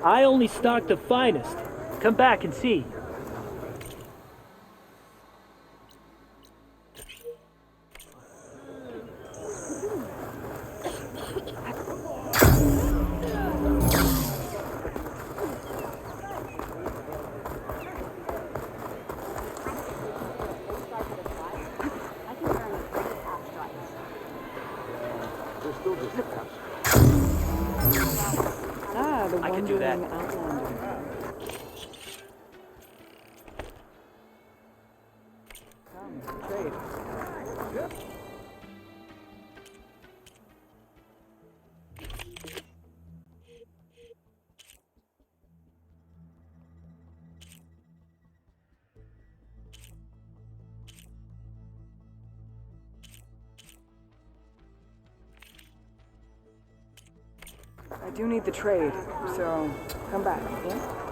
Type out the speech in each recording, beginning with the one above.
I only stock the finest. Come back and see. I can do that. Trade. I do need the trade, so come back, yeah?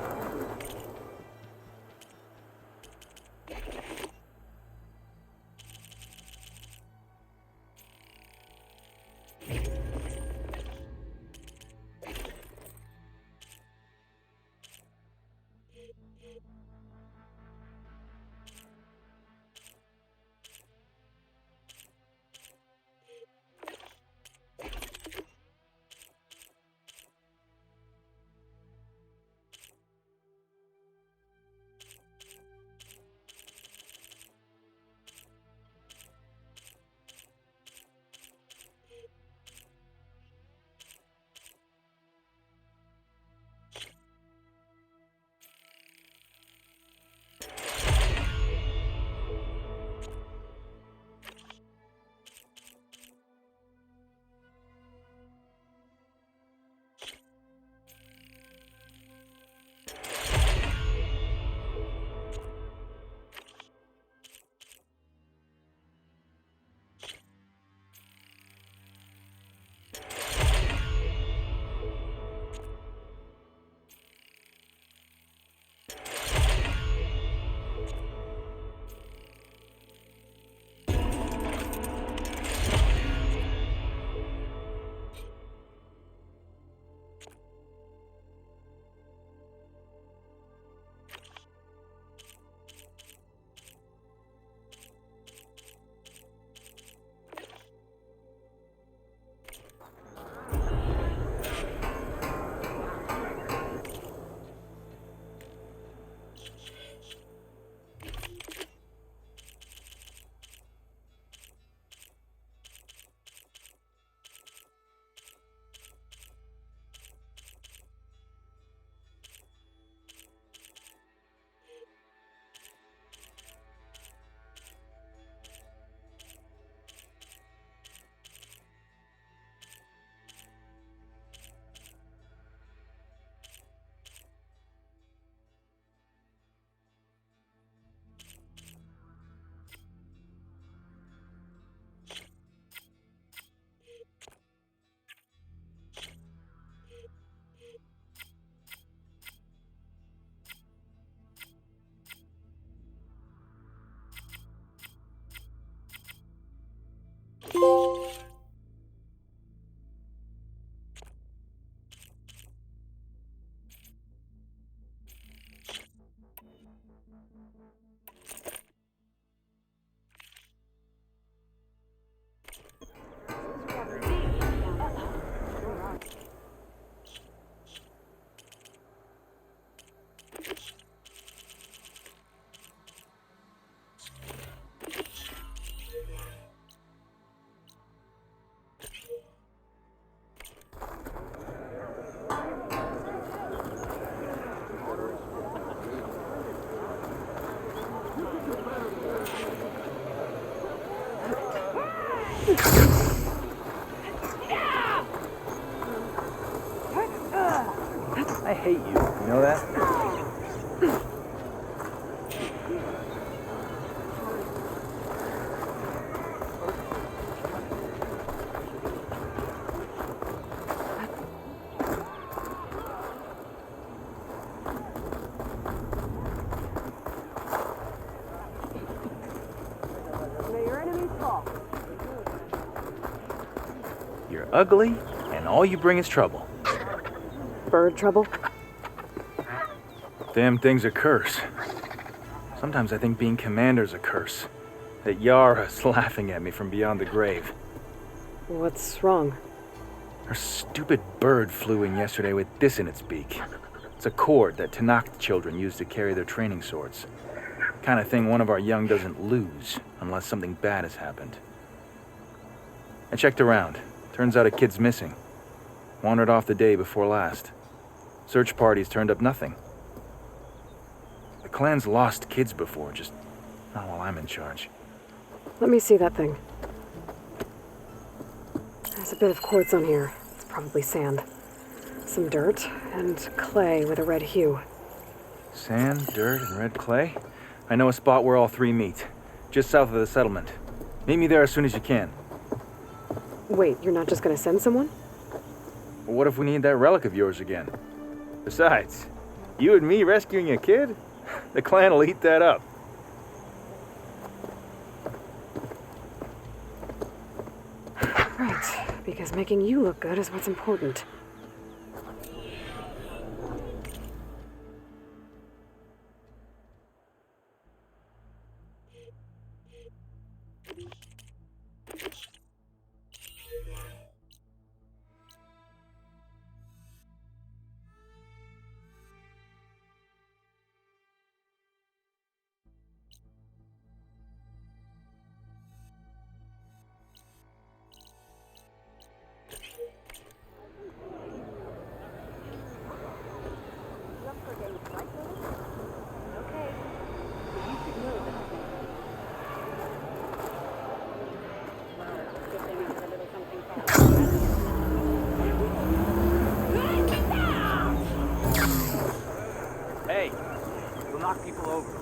I hate you. You know that? You're ugly, and all you bring is trouble. Bird trouble? Damn thing's a curse. Sometimes I think being commander's a curse. That Yara's laughing at me from beyond the grave. What's wrong? Her stupid bird flew in yesterday with this in its beak. It's a cord that Tanakh children use to carry their training swords. Kind of thing one of our young doesn't lose unless something bad has happened. I checked around. Turns out a kid's missing. Wandered off the day before last. Search parties turned up nothing. The clan's lost kids before, just not while I'm in charge. Let me see that thing. There's a bit of quartz on here. It's probably sand. Some dirt and clay with a red hue. Sand, dirt, and red clay? I know a spot where all three meet. Just south of the settlement. Meet me there as soon as you can. Wait, you're not just gonna send someone? Well, what if we need that relic of yours again? Besides, you and me rescuing a kid? The clan will eat that up. Right, because making you look good is what's important. Hey, you'll knock people over.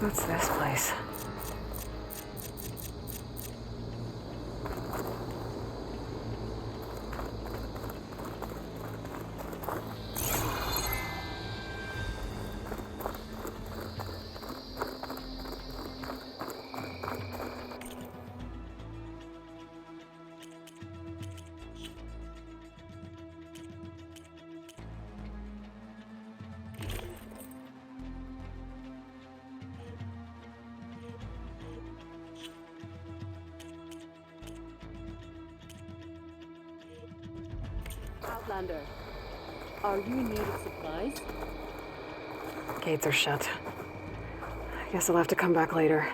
What's this place? Outlander, are you in need of supplies? Gates are shut. I guess I'll have to come back later.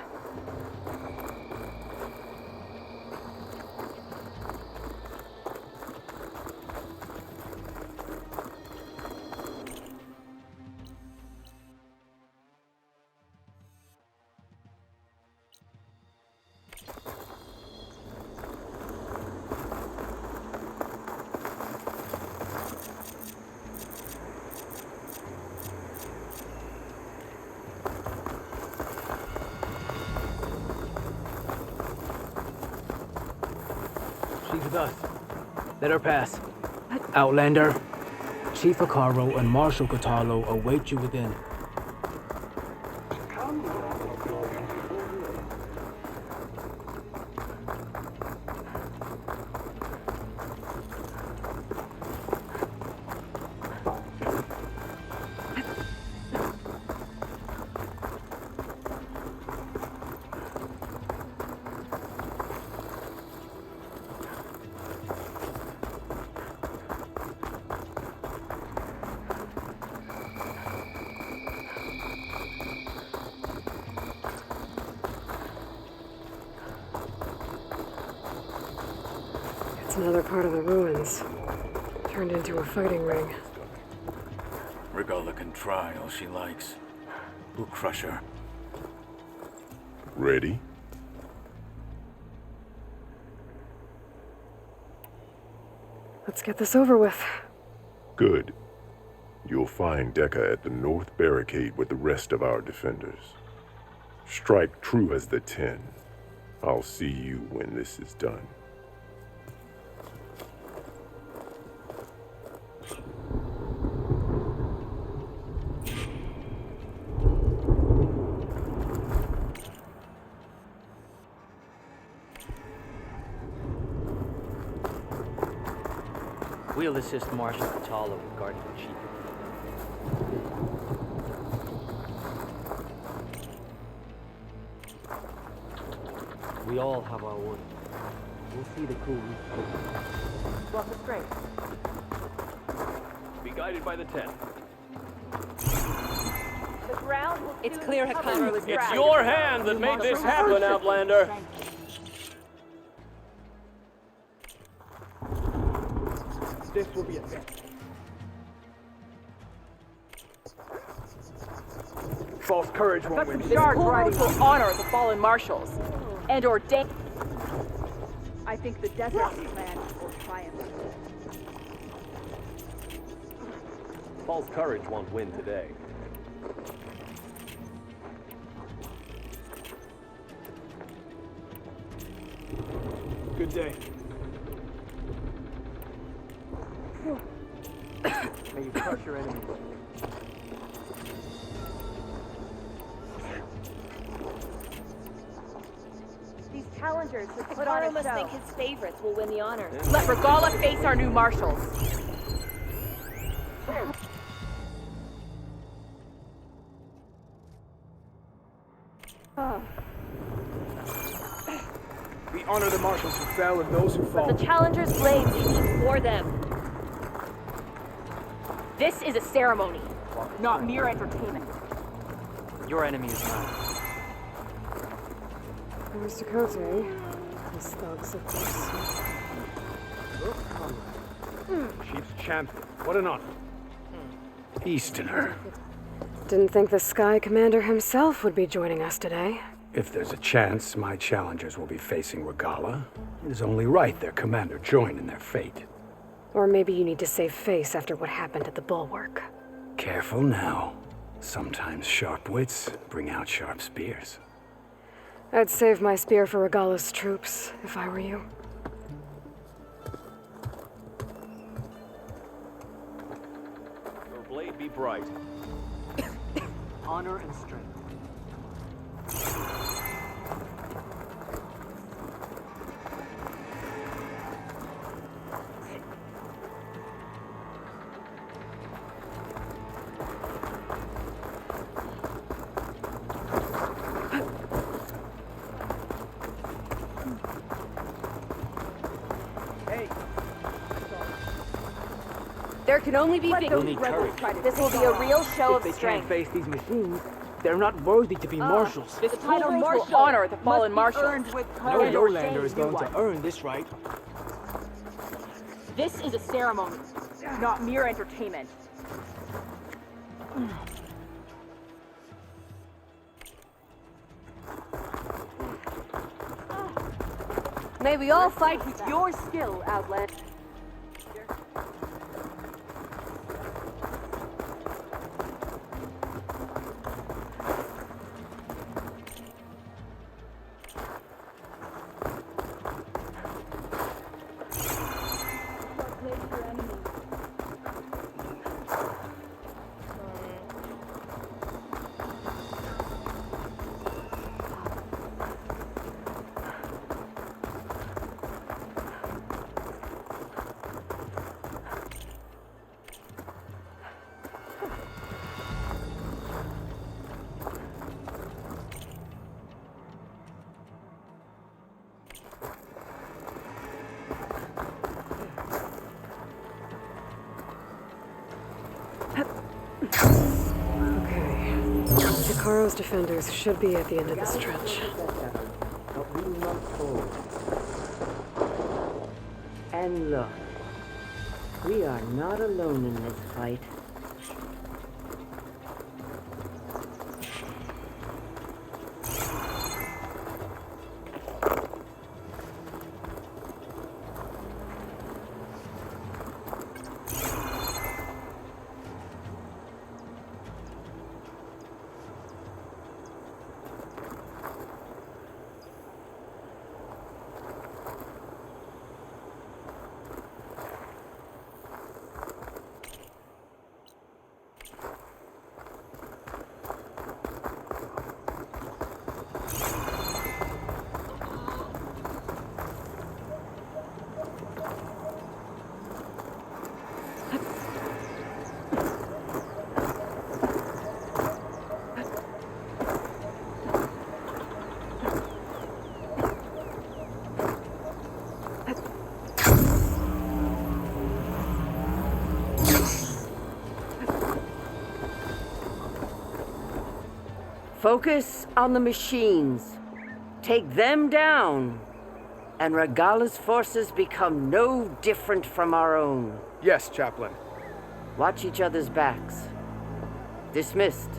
She's with us. Let her pass. Outlander, Chief Akaro and Marshal Katalo await you within. It's another part of the ruins. Turned into a fighting ring. Regala can try all she likes. We'll crush her. Ready? Let's get this over with. Good. You'll find Dekka at the north barricade with the rest of our defenders. Strike true as the 10. I'll see you when this is done. We'll assist Marshal Cradle with guarding the chief. We all have our orders. We'll see the Kulrut. What's the strength? Be guided by the 10. The ground will It's soon clear be Hakan covered was with It's grass. your hand that made this happen, Outlander. This will be a test. False courage won't win. This Kulrut will honor the fallen marshals and ordain. I think the desert plan will triumph. False courage won't win today. Good day. May you crush your enemies. These challengers have put Caro on a must show. think his favorites will win the honors. Let Regala face our new marshals. We honor the marshals who fell and those who fall. The challengers' blades speak for them. This is a ceremony, not mere entertainment. Your enemy is mine. Where's Dakota? These thugs, of course. Chief's champion. What an honor. Easterner. Didn't think the Sky Commander himself would be joining us today. If there's a chance my challengers will be facing Regala, it is only right their commander join in their fate. Or maybe you need to save face after what happened at the Bulwark. Careful now. Sometimes sharp wits bring out sharp spears. I'd save my spear for Regala's troops, if I were you. Your blade be bright. Honor and strength. There can only be We'll victory. need courage. This will be a real show If of they can't strength. face these machines, they're not worthy to be marshals. This title will honor the fallen marshals. No and lowlander is ordain going new to earn this right. This is a ceremony, not mere entertainment. May we all fight with your skill, Outlander. Okay. Sikaro's defenders should be at the end of the stretch. And look, we are not alone in this fight. Focus on the machines. Take them down, and Regala's forces become no different from our own. Yes, Chaplain. Watch each other's backs. Dismissed.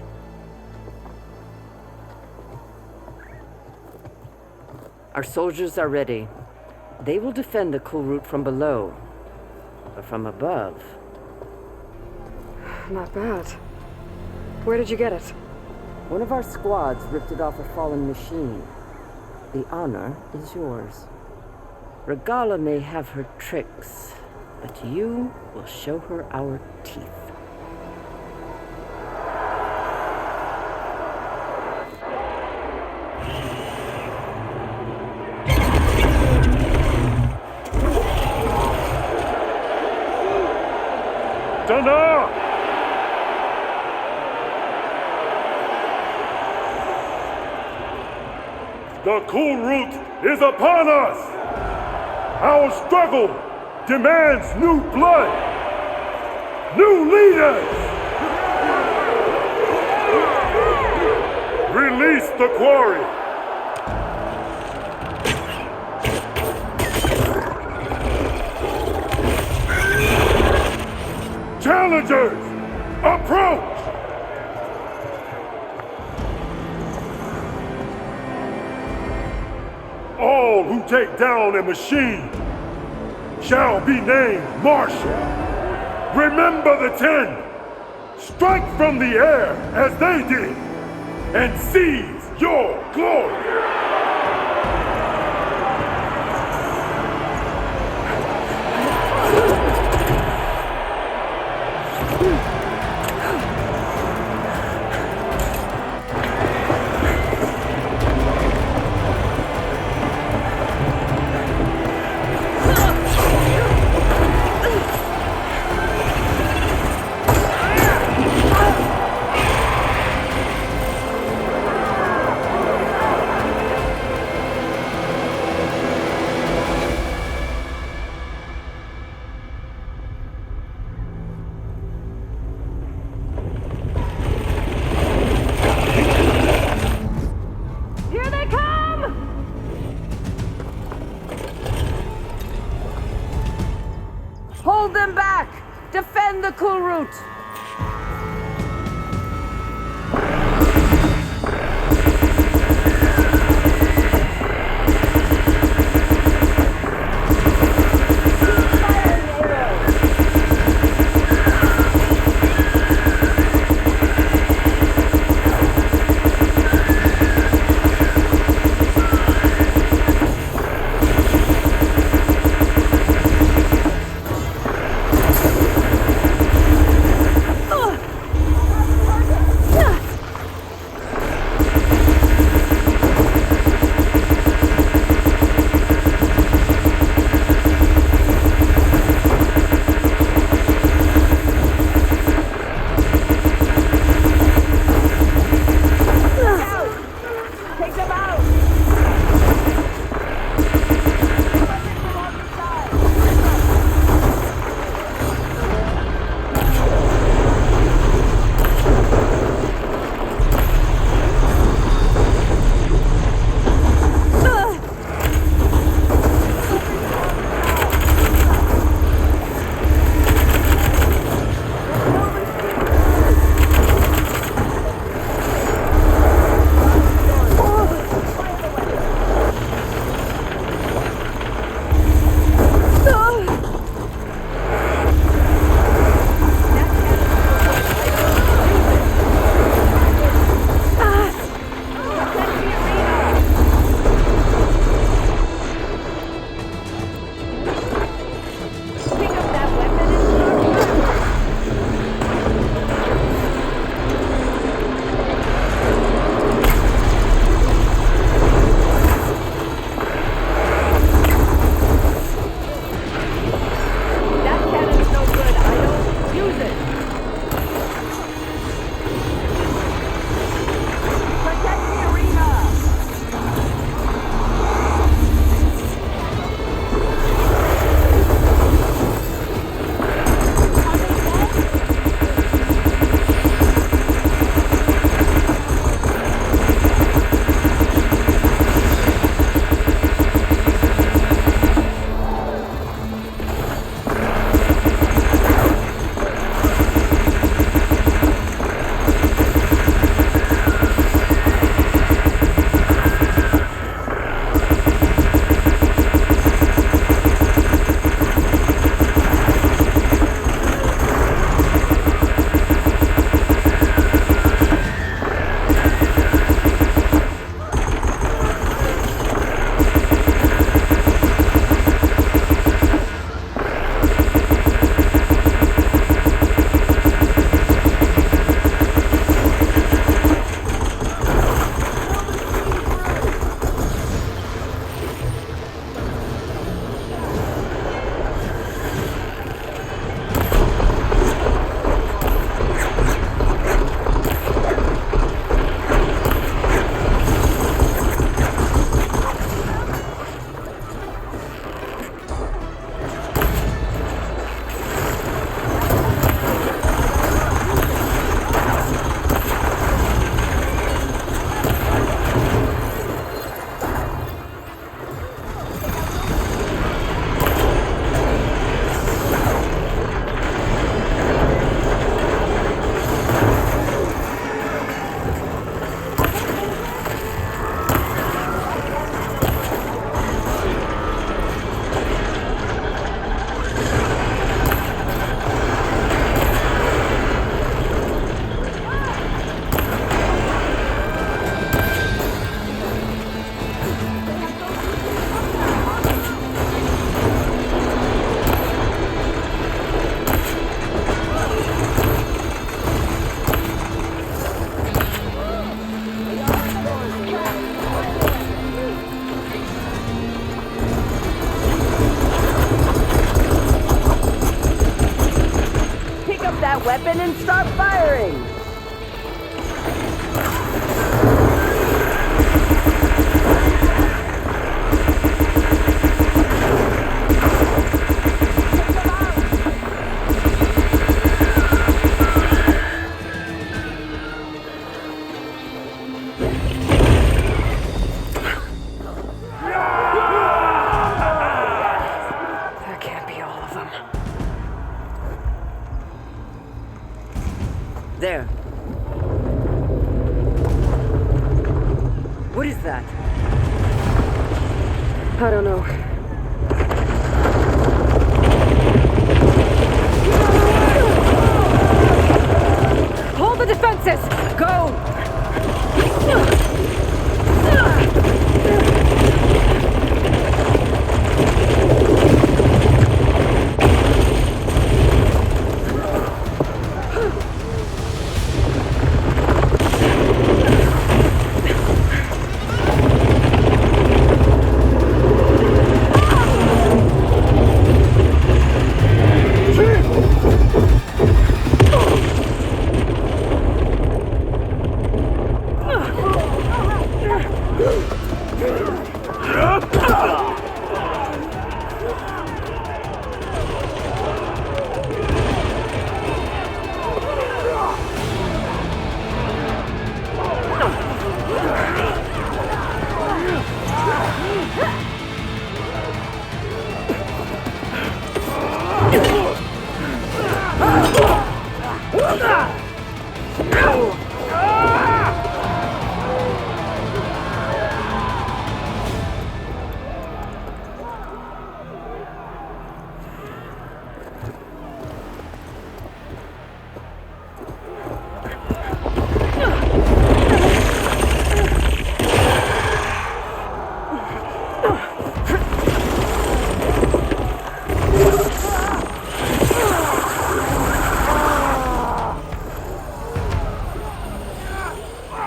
Our soldiers are ready. They will defend the Kulrut from below, but from above. Not bad. Where did you get it? One of our squads ripped it off a fallen machine. The honor is yours. Regala may have her tricks, but you will show her our teeth. Dana! The Kulrut is upon us! Our struggle demands new blood! New leaders! Release the quarry! Challengers, approach! All who take down a machine shall be named Marshal. Remember the 10. Strike from the air as they did and seize your glory. Hold them back! Defend the Kulrut! weapon and start firing! That can't be all of them. There. What is that? I don't know. Hold the defenses! Go!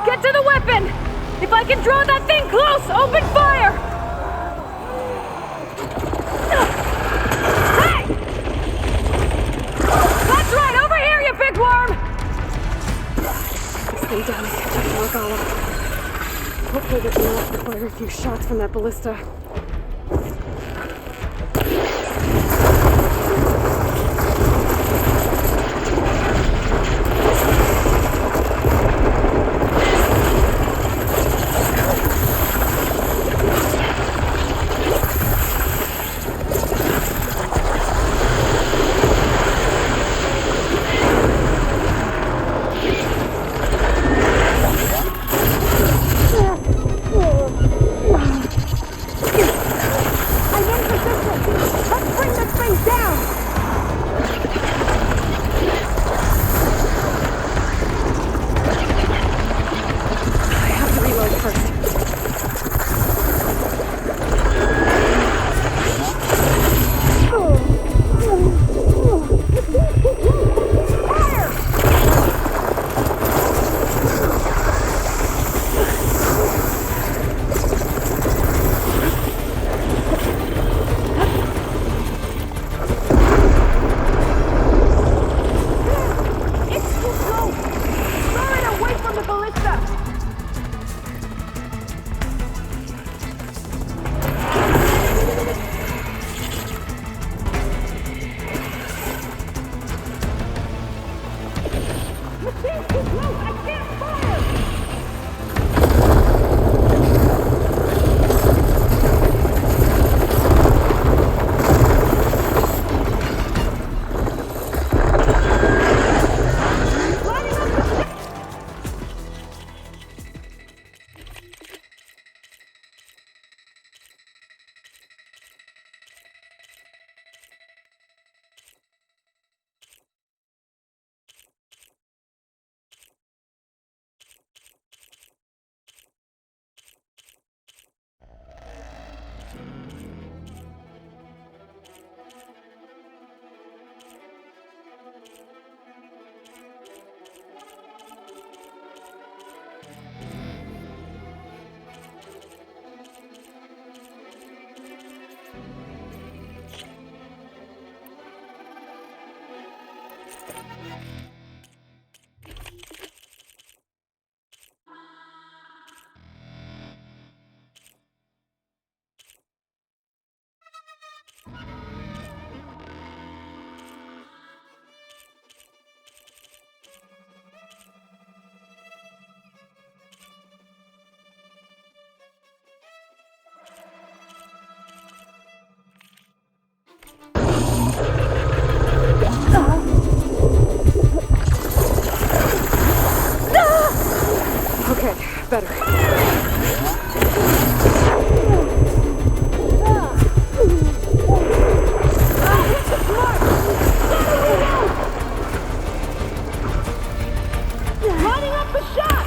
Get to the weapon! If I can draw that thing close, open fire! Hey! That's right, over here, you big worm! Stay down and catch up to Regala. Hopefully there's enough to fire a few shots from that ballista. better. Lining up the shot!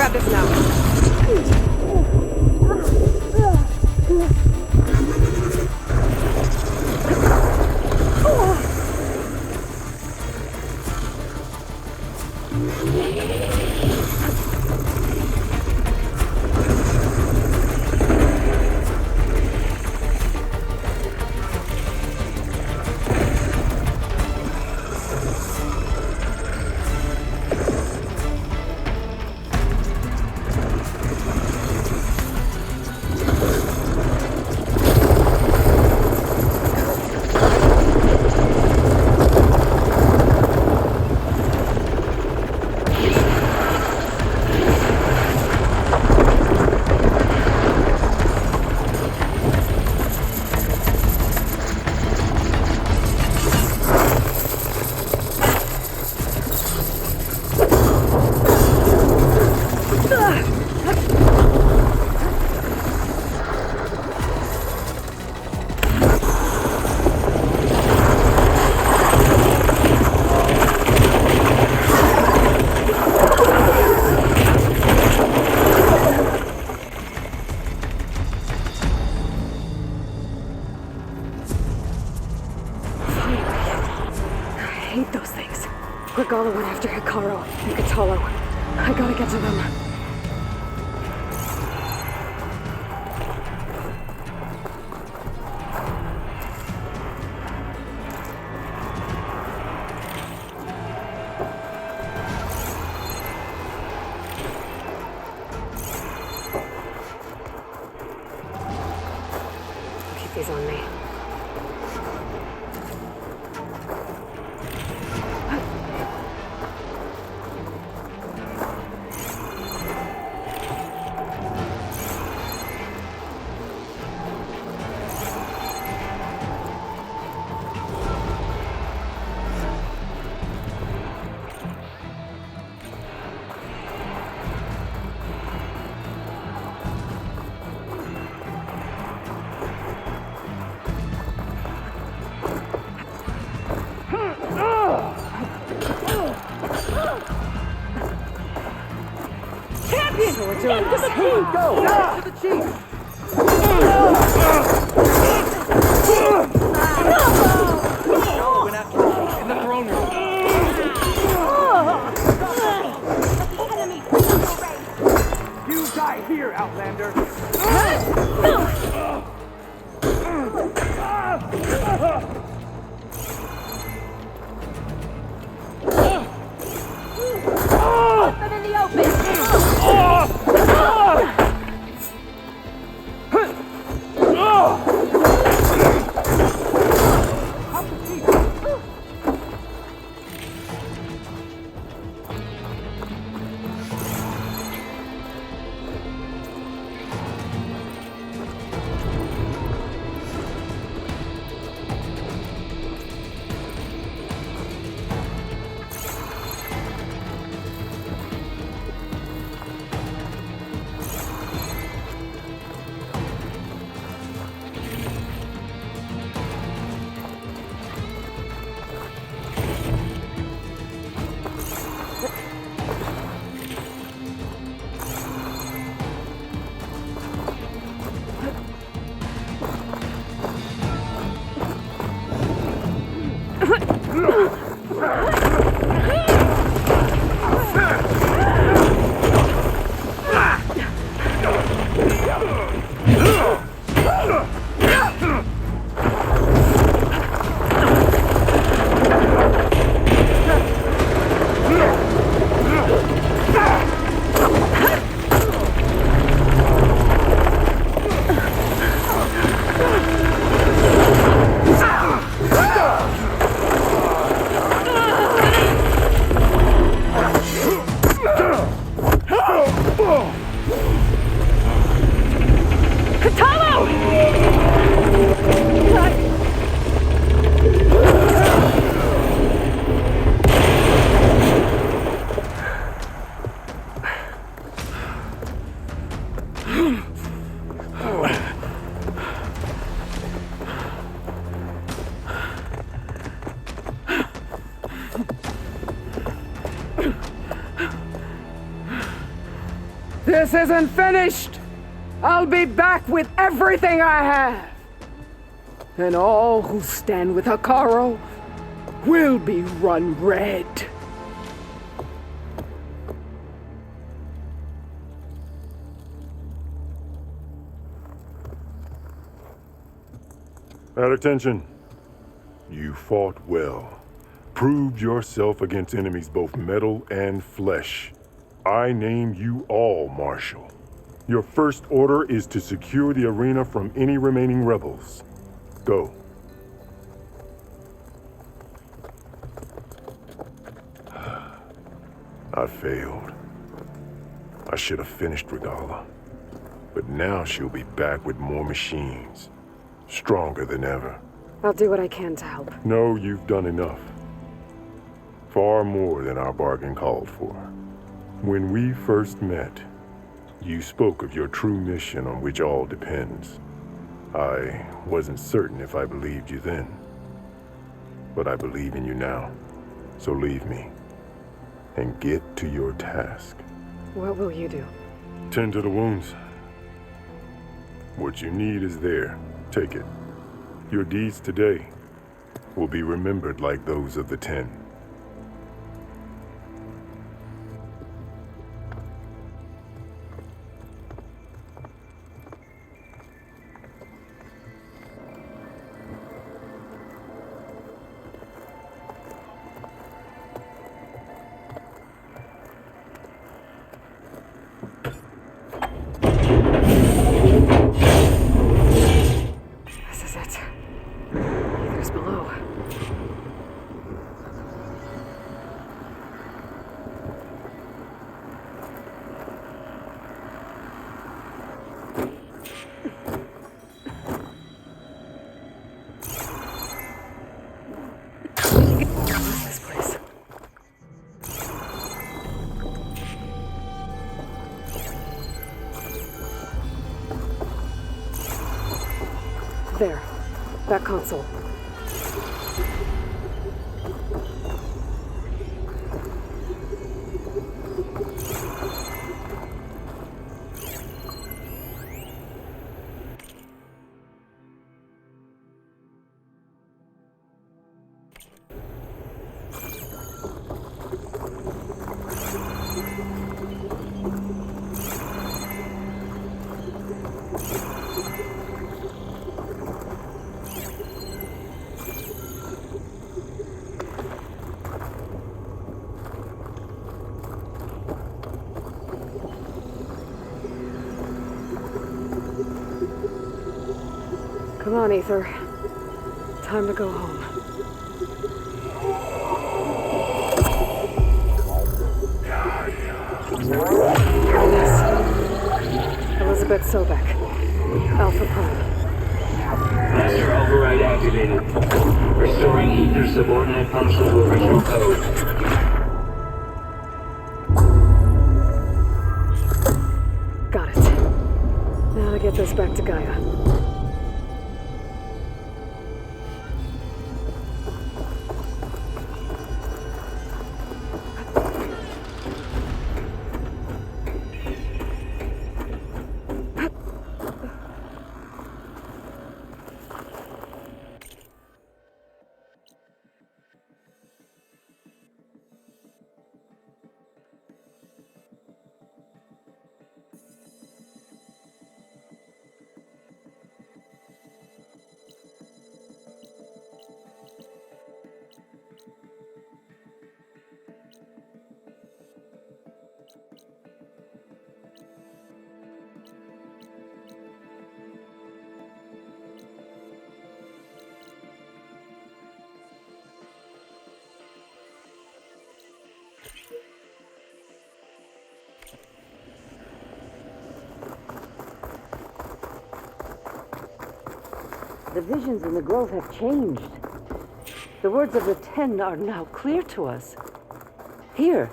Grab this now. hate those things. Regala went after Hikaru and Katalo. I gotta get to them. Keep these on me. So we're doing this. Go! To the chief! Went after the chief in the throne room. You die here, Outlander! Put them in the open! This isn't finished! I'll be back with everything I have! And all who stand with Hikaru will be run red. At attention. You fought well. Proved yourself against enemies both metal and flesh. I name you all Marshal. Your first order is to secure the arena from any remaining rebels. Go. I failed. I should have finished Regala. But now she'll be back with more machines. Stronger than ever. I'll do what I can to help. No, you've done enough. Far more than our bargain called for. When we first met, you spoke of your true mission on which all depends. I wasn't certain if I believed you then. But I believe in you now. So leave me. And get to your task. What will you do? Tend to the wounds. What you need is there. Take it. Your deeds today will be remembered like those of the 10. That console. Come on, Ether. Time to go home. Yes. Elizabeth Sobek. Alpha Prime. Master override activated. Restoring ether subordinate function to original code. Got it. Now to get this back to Gaia. The visions in the grove have changed. The words of the Ten are now clear to us. Here,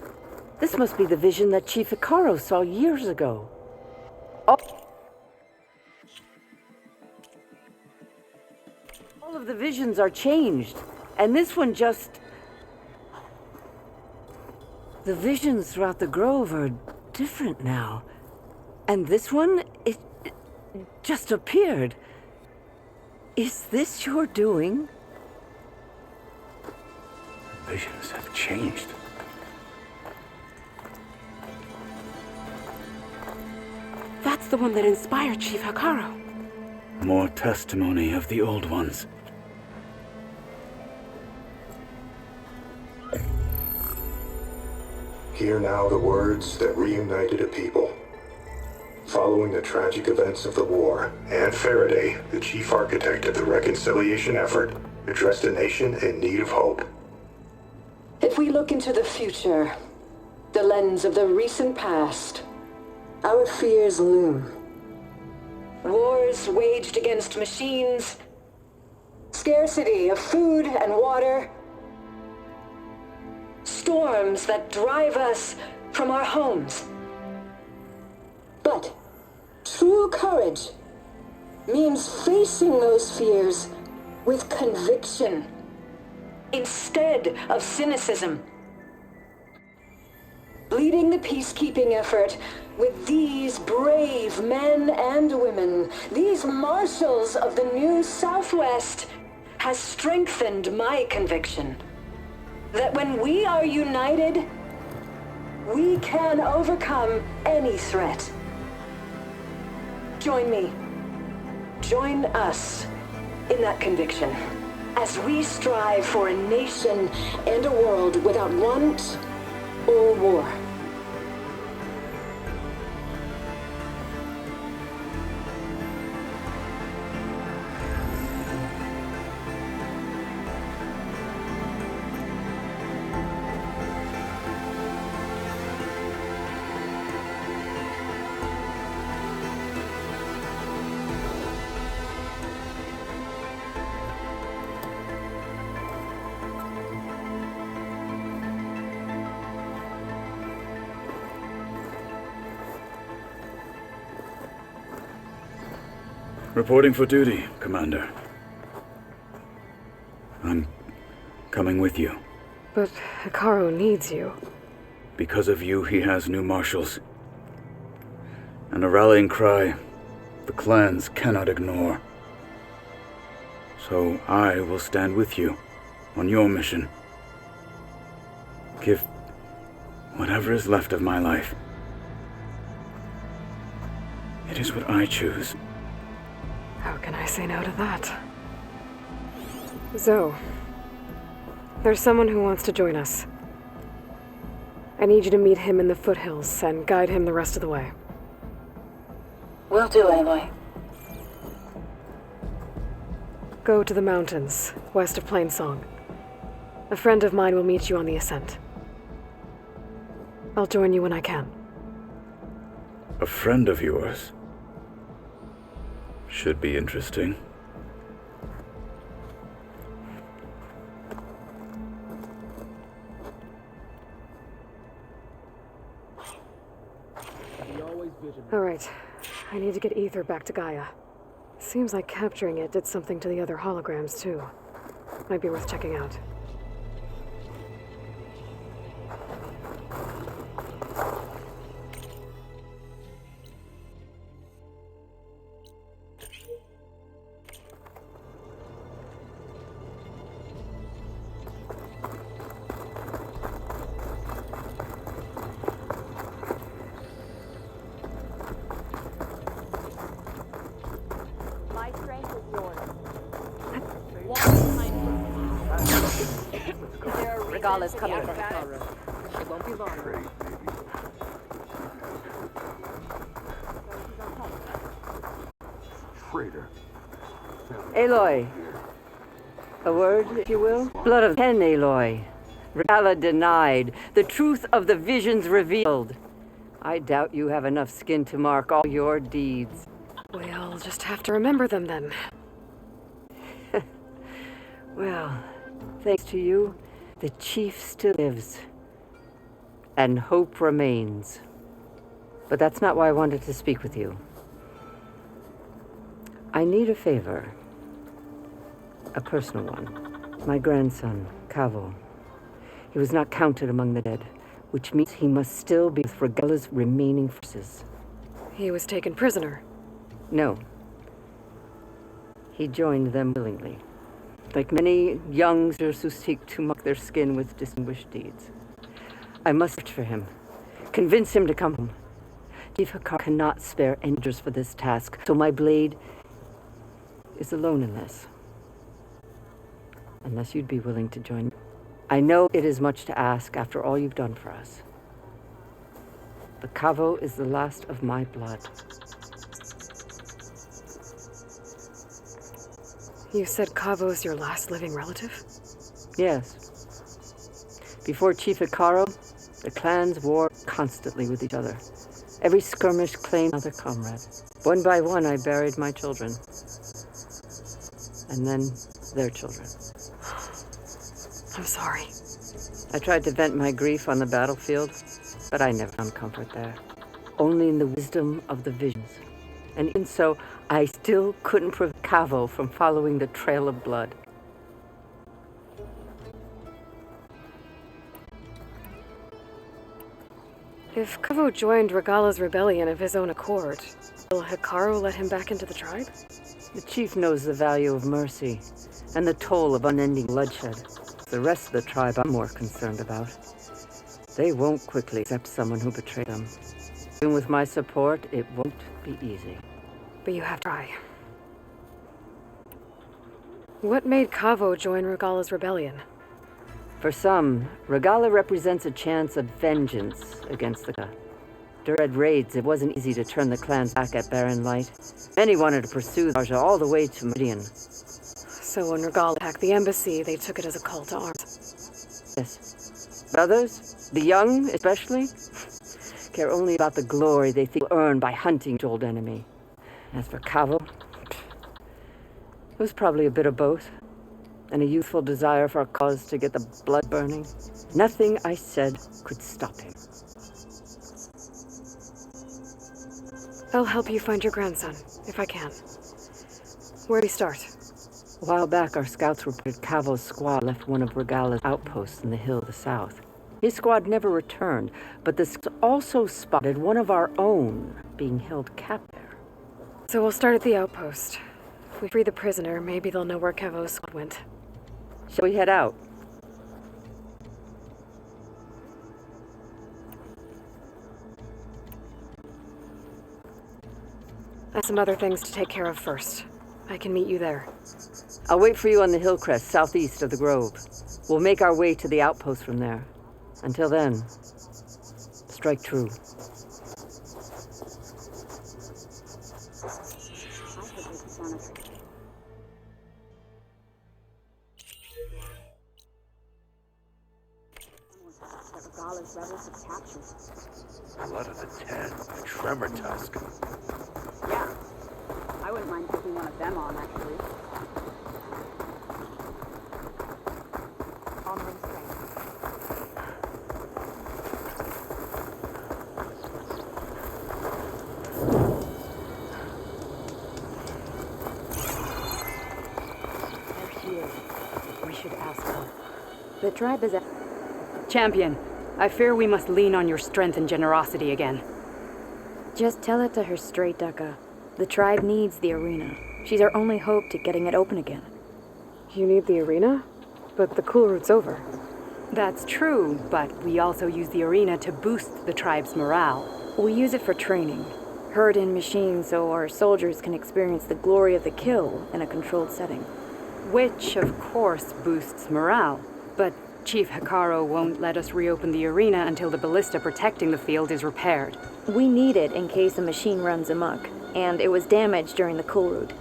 this must be the vision that Chief Icaro saw years ago. All of the visions are changed, and this one just... The visions throughout the grove are different now. And this one, it just appeared. Is this your doing? Visions have changed. That's the one that inspired Chief Icaro. More testimony of the old ones. Hear now the words that reunited a people. Following the tragic events of the war, Anne Faraday, the chief architect of the reconciliation effort, addressed a nation in need of hope. If we look into the future, the lens of the recent past, our fears loom. Wars waged against machines, scarcity of food and water, storms that drive us from our homes. But true courage means facing those fears with conviction instead of cynicism. Leading the peacekeeping effort with these brave men and women, these marshals of the new Southwest, has strengthened my conviction that when we are united, we can overcome any threat. Join me. Join us in that conviction as we strive for a nation and a world without want or war. Reporting for duty, Commander. coming with you. But Hikaru needs you. Because of you, he has new marshals. And a rallying cry the clans cannot ignore. So I will stand with you on your mission. Give whatever is left of my life. It is what I choose. How can I say no to that? Zoe, there's someone who wants to join us. I need you to meet him in the foothills and guide him the rest of the way. Will do, Aloy. Go to the mountains, west of Plainsong. A friend of mine will meet you on the ascent. I'll join you when I can. A friend of yours? Should be interesting. All right. I need to get Ether back to Gaia. Seems like capturing it did something to the other holograms, too. Might be worth checking out. Regala's coming for Kulrut. It won't be long. Traitor. Aloy. A word, if you will? Blood of 10, Aloy. Regala denied. The truth of the visions revealed. I doubt you have enough skin to mark all your deeds. We'll just have to remember them then. Well, thanks to you, the chief still lives. And hope remains. But that's not why I wanted to speak with you. I need a favor. A personal one. My grandson, Kavo. He was not counted among the dead, which means he must still be with Regala's remaining forces. He was taken prisoner. No. He joined them willingly. Like many youngsters who seek to mark their skin with distinguished deeds. I must search for him. Convince him to come home. Chief Hikaru cannot spare enders for this task, so my blade is alone in this. Unless you'd be willing to join me. I know it is much to ask after all you've done for us. But Kavo is the last of my blood. You said Kavo's your last living relative? Yes. Before Chief Hikaru, the clans war constantly with each other. Every skirmish claimed another comrade. One by one, I buried my children. And then their children. I'm sorry. I tried to vent my grief on the battlefield, but I never found comfort there. Only in the wisdom of the visions. And even so, I still couldn't prevent Kavo from following the trail of blood. If Kavo joined Regala's rebellion of his own accord, will Hikaru let him back into the tribe? The chief knows the value of mercy, and the toll of unending bloodshed. The rest of the tribe I'm more concerned about. They won't quickly accept someone who betrayed them. Even with my support, it won't be easy. But you have to try. What made Kavo join Regala's rebellion? For some, Regala represents a chance of vengeance against the Ka. During raids, it wasn't easy to turn the clans back at Barren Light. Many wanted to pursue Arja all the way to Meridian. So when Regala attacked the embassy, they took it as a call to arms. Yes. Others, the young especially, care only about the glory they think will earn by hunting the old enemy. As for Kavo, it was probably a bit of both. And a youthful desire for a cause to get the blood burning. Nothing I said could stop him. I'll help you find your grandson, if I can. Where do we start? A while back, our scouts reported Cavo's squad left one of Regala's outposts in the hill to the south. His squad never returned, but the scouts also spotted one of our own being held captive there. So we'll start at the outpost. If we free the prisoner, maybe they'll know where Cavo's squad went. Shall we head out? I have some other things to take care of first. I can meet you there. I'll wait for you on the hill crest southeast of the grove. We'll make our way to the outpost from there. Until then, strike true. Blood of the Ten, a tremor tusk. Yeah. I wouldn't mind taking one of them on, actually. There she is. We should ask her. The tribe is a... Champion, I fear we must lean on your strength and generosity again. Just tell it to her straight, Ducka. The tribe needs the arena. She's our only hope to getting it open again. You need the arena? But the Kulrut's over. That's true, but we also use the arena to boost the tribe's morale. We use it for training. Herd in machines so our soldiers can experience the glory of the kill in a controlled setting. Which, of course, boosts morale. But Chief Hekarro won't let us reopen the arena until the ballista protecting the field is repaired. We need it in case a machine runs amok, and it was damaged during the Kulrut.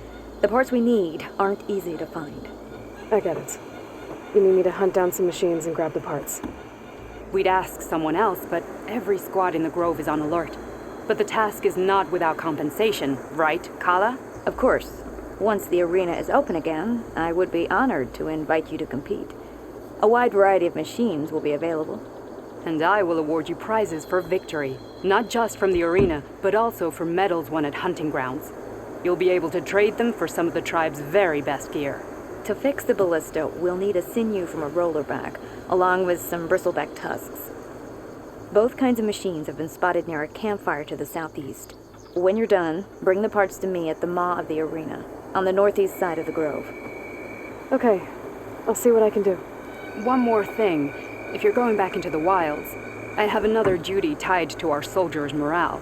The parts we need aren't easy to find. I get it. You need me to hunt down some machines and grab the parts. We'd ask someone else, but every squad in the Grove is on alert. But the task is not without compensation, right, Kala? Of course. Once the arena is open again, I would be honored to invite you to compete. A wide variety of machines will be available. And I will award you prizes for victory, not just from the arena, but also for medals won at hunting grounds. You'll be able to trade them for some of the tribe's very best gear. To fix the ballista, we'll need a sinew from a rollerback, along with some bristleback tusks. Both kinds of machines have been spotted near a campfire to the southeast. When you're done, bring the parts to me at the maw of the arena, on the northeast side of the grove. Okay, I'll see what I can do. One more thing. If you're going back into the wilds, I have another duty tied to our soldiers' morale.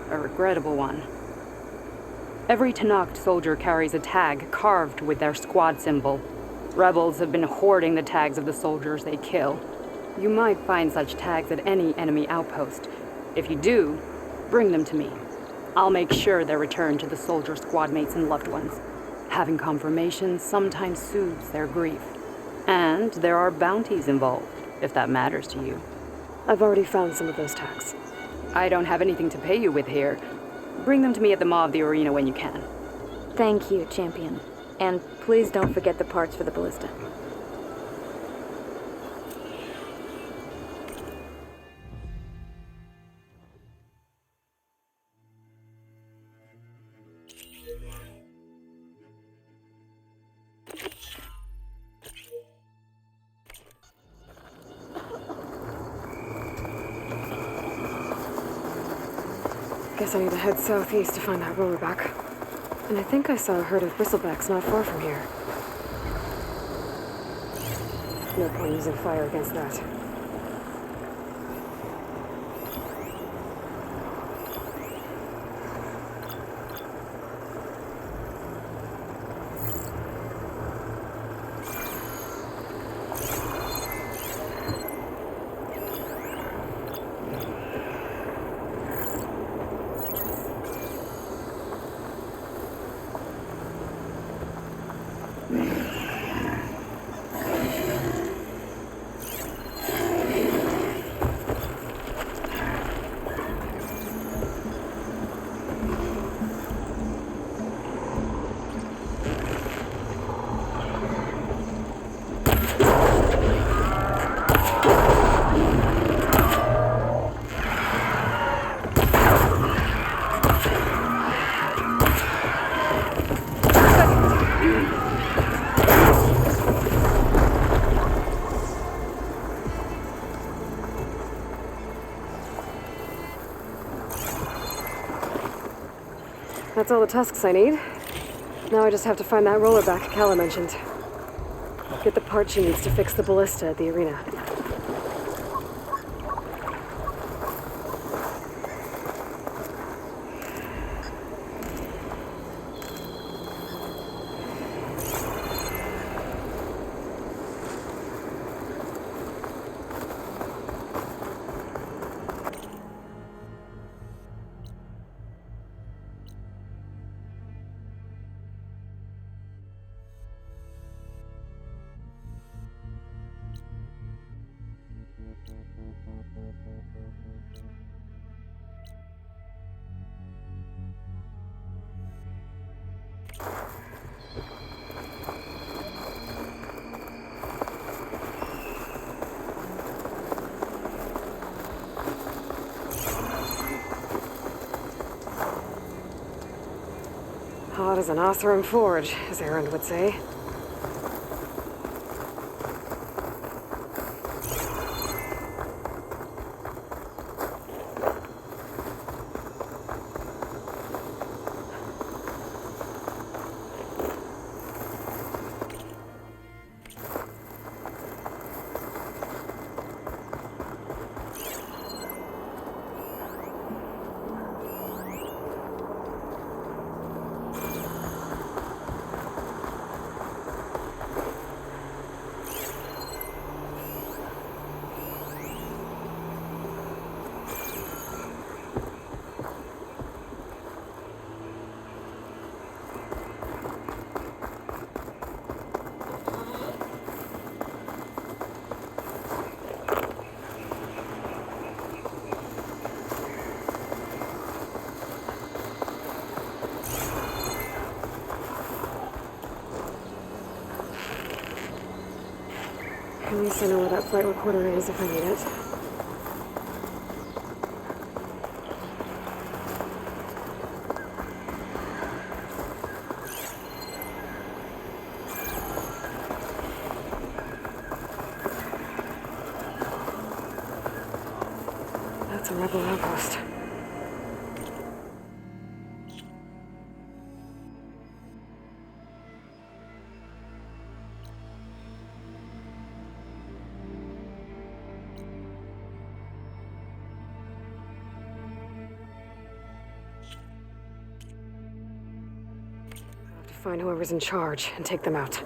A regrettable one. Every Tenakth soldier carries a tag carved with their squad symbol. Rebels have been hoarding the tags of the soldiers they kill. You might find such tags at any enemy outpost. If you do, bring them to me. I'll make sure they're returned to the soldier squad mates and loved ones. Having confirmation sometimes soothes their grief. And there are bounties involved, if that matters to you. I've already found some of those tags. I don't have anything to pay you with here. Bring them to me at the maw of the arena when you can. Thank you, champion. And please don't forget the parts for the ballista. Guess I need to head southeast to find that rollerback. And I think I saw a herd of bristlebacks not far from here. No point using fire against that. That's all the tusks I need. Now I just have to find that rollerback Kala mentioned. Get the part she needs to fix the ballista at the arena. Hot as an Oseram forge, as Erend would say. At least I know where that flight recorder is if I need it. That's a rebel outpost. Find whoever's in charge and take them out.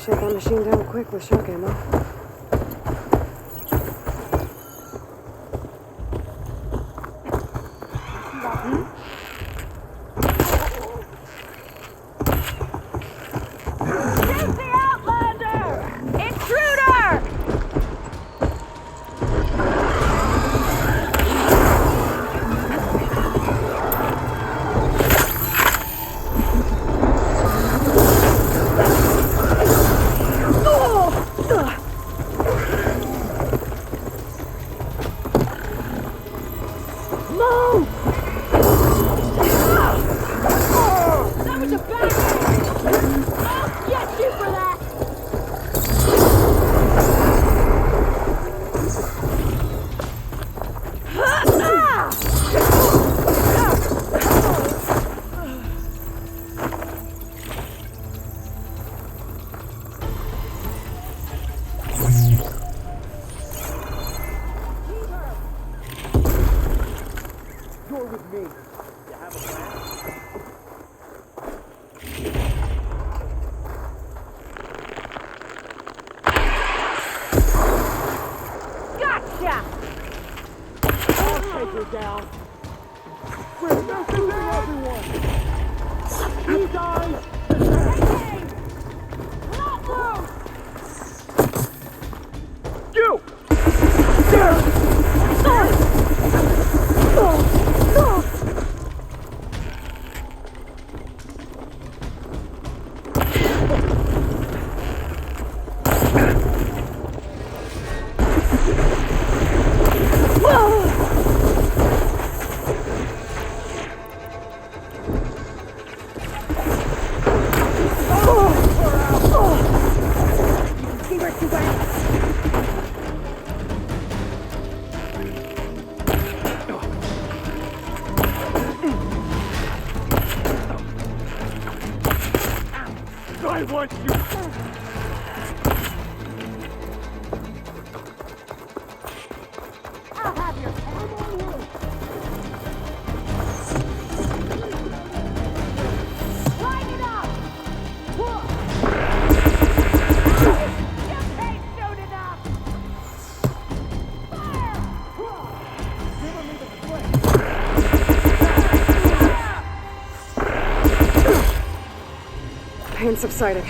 Shut that machine down quick with shock ammo. Shoot the Outlander! Intruder! Down. We're missing everyone! You guys! Hey! I want you! I'll have your head on you! Line it up! You can't shoot enough! Fire! Give him the split! Pain subsiding.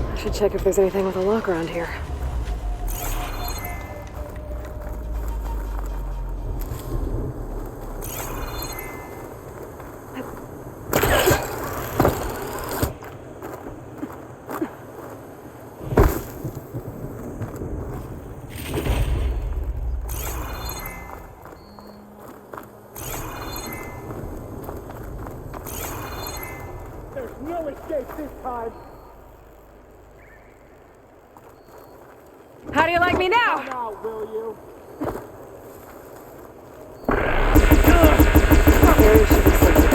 I should check if there's anything with a lock around here. There's no escape this time! How do you like me now? Come out, will you? There should be something.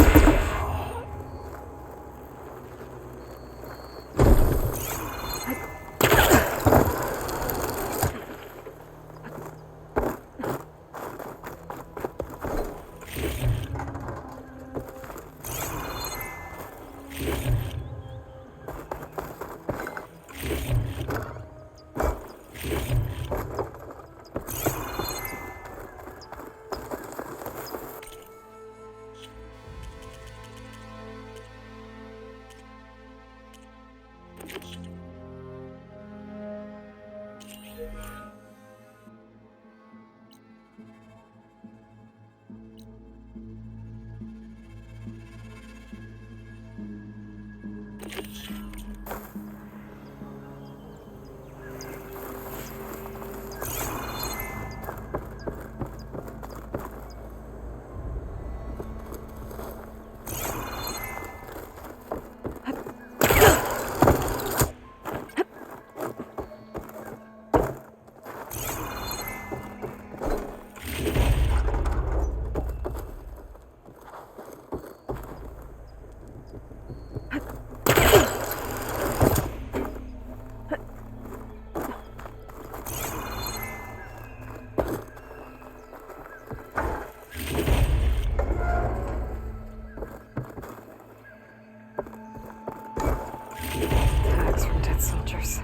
Tags from dead soldiers.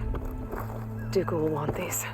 Dooku will want these.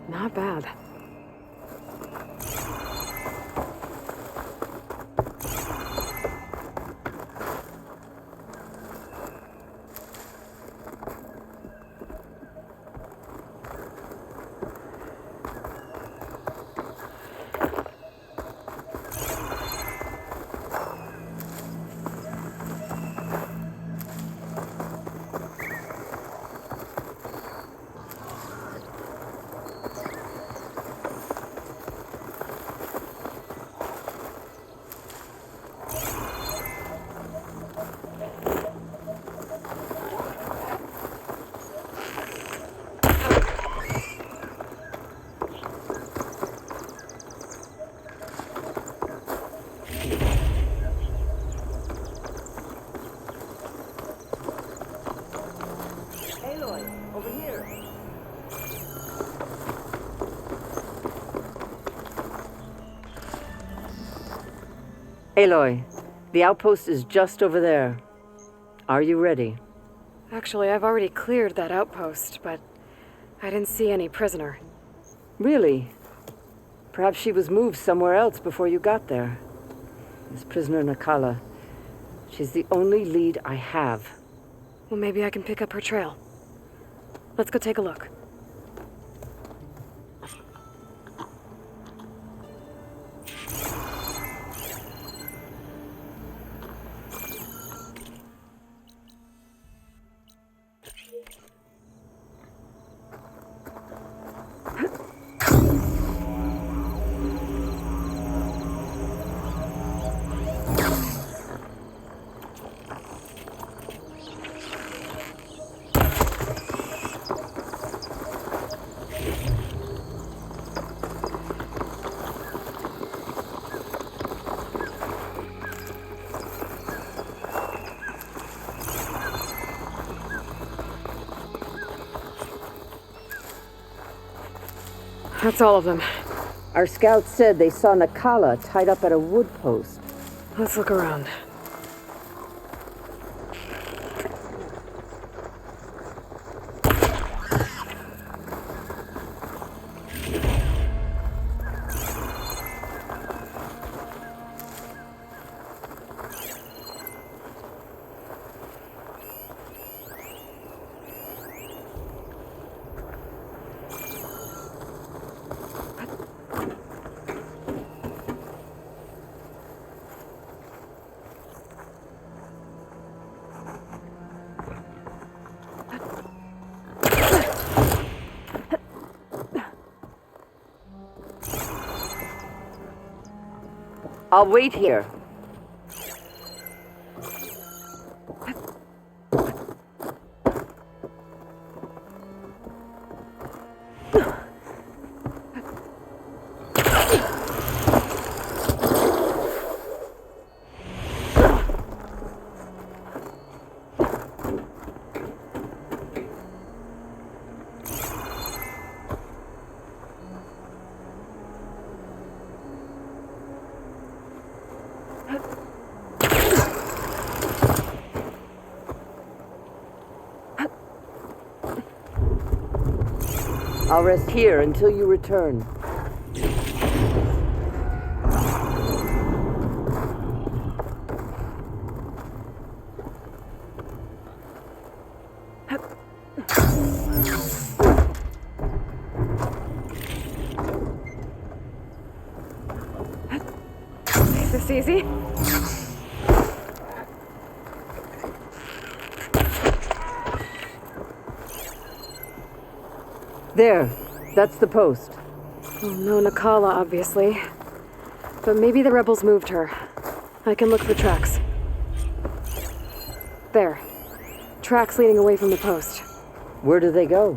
Not bad. Aloy, the outpost is just over there. Are you ready? Actually, I've already cleared that outpost, but I didn't see any prisoner. Really? Perhaps she was moved somewhere else before you got there. This prisoner Nakala. She's the only lead I have. Well, maybe I can pick up her trail. Let's go take a look. That's all of them. Our scouts said they saw Nakala tied up at a wood post. Let's look around. I'll wait here. I'll rest here until you return. Is this easy? There, that's the post. Well, no Nakala, obviously. But maybe the rebels moved her. I can look for tracks. There. Tracks leading away from the post. Where do they go?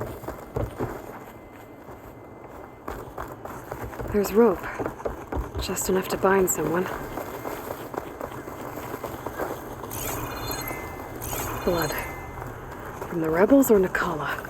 There's rope. Just enough to bind someone. Blood. From the rebels or Nakala?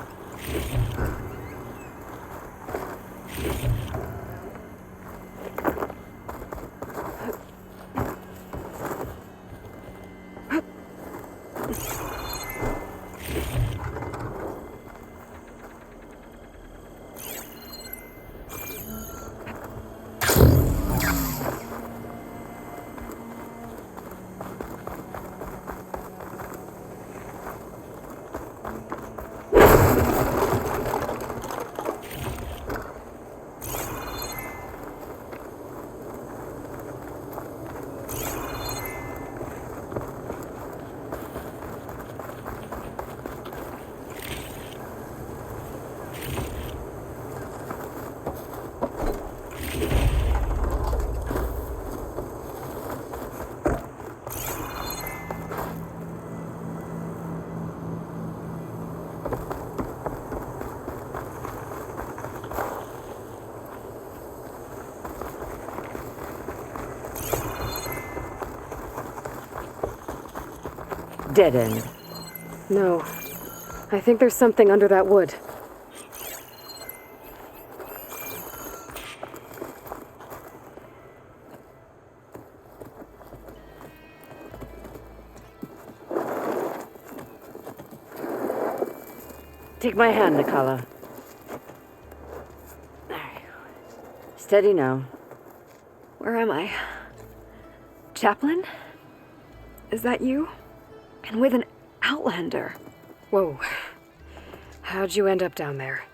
Dead end. No. I think there's something under that wood. Take my hand, Nikala. Steady now. Where am I? Chaplain? Is that you? And with an Outlander. Whoa. How'd you end up down there?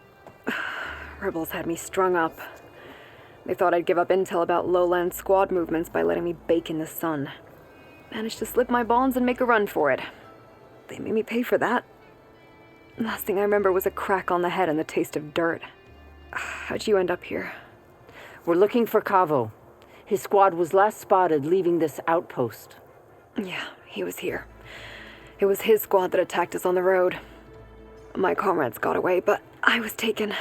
Rebels had me strung up. They thought I'd give up intel about lowland squad movements by letting me bake in the sun. Managed to slip my bonds and make a run for it. They made me pay for that. Last thing I remember was a crack on the head and the taste of dirt. How'd you end up here? We're looking for Cavo. His squad was last spotted leaving this outpost. Yeah, he was here. It was his squad that attacked us on the road. My comrades got away, but I was taken.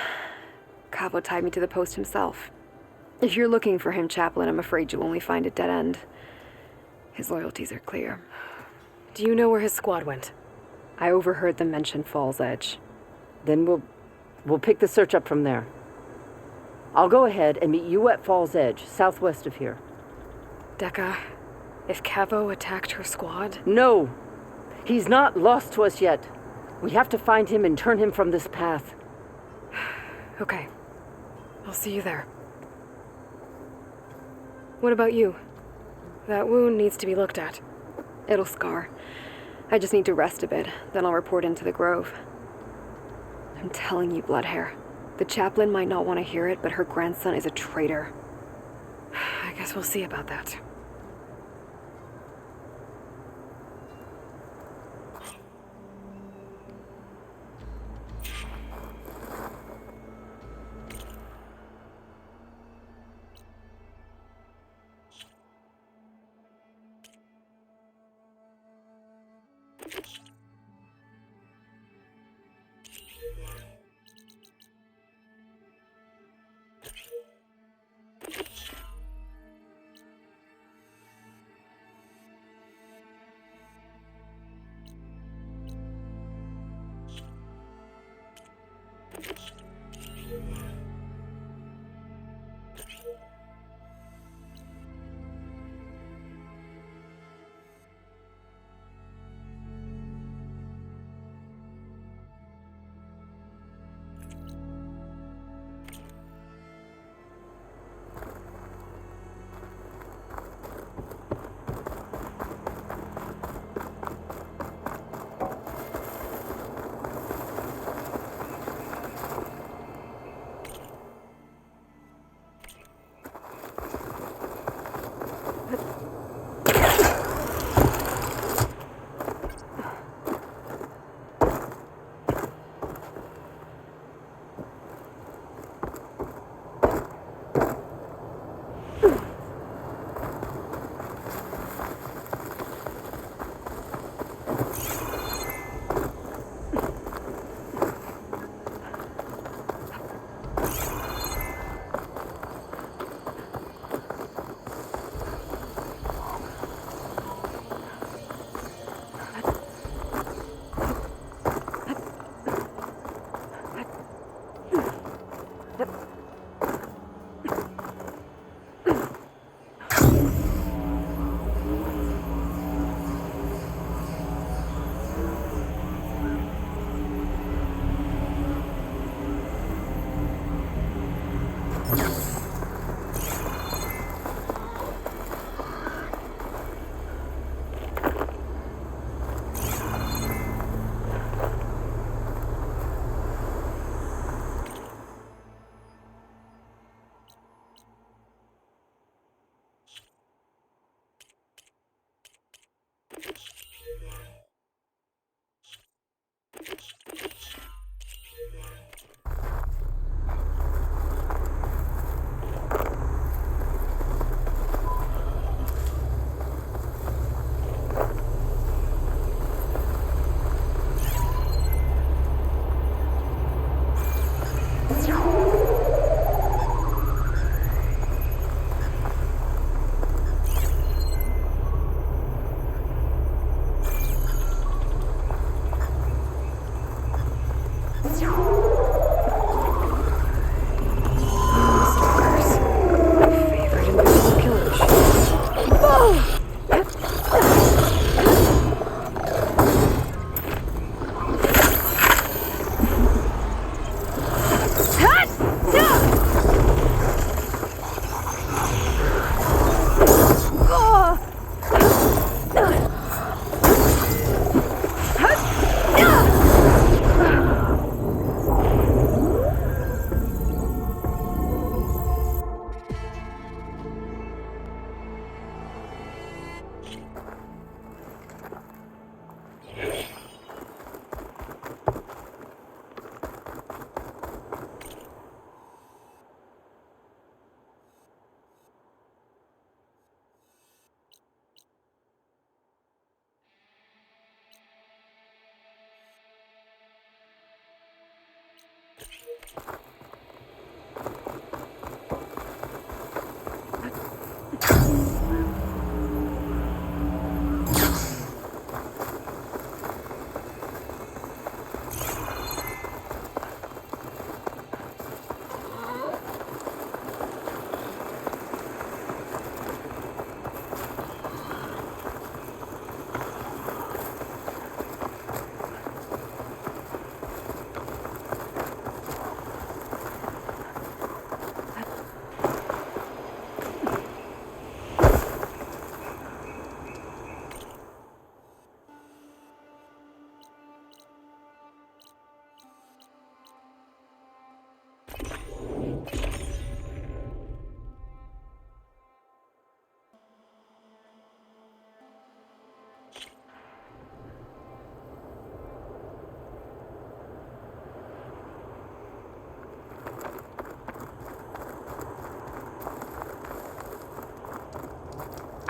Cavo tied me to the post himself. If you're looking for him, Chaplain, I'm afraid you'll only find a dead end. His loyalties are clear. Do you know where his squad went? I overheard them mention Fall's Edge. Then we'll pick the search up from there. I'll go ahead and meet you at Fall's Edge, southwest of here. Dekka, if Cavo attacked her squad? No! He's not lost to us yet. We have to find him and turn him from this path. Okay. I'll see you there. What about you? That wound needs to be looked at. It'll scar. I just need to rest a bit, then I'll report into the Grove. I'm telling you, Bloodhair. The chaplain might not want to hear it, but her grandson is a traitor. I guess we'll see about that.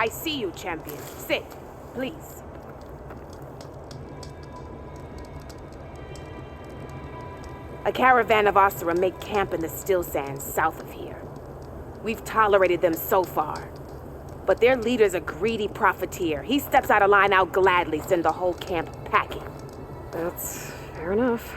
I see you, champion. Sit, please. A caravan of Osira make camp in the still sands south of here. We've tolerated them so far. But their leader's a greedy profiteer. He steps out of line, I'll gladly send the whole camp packing. That's fair enough.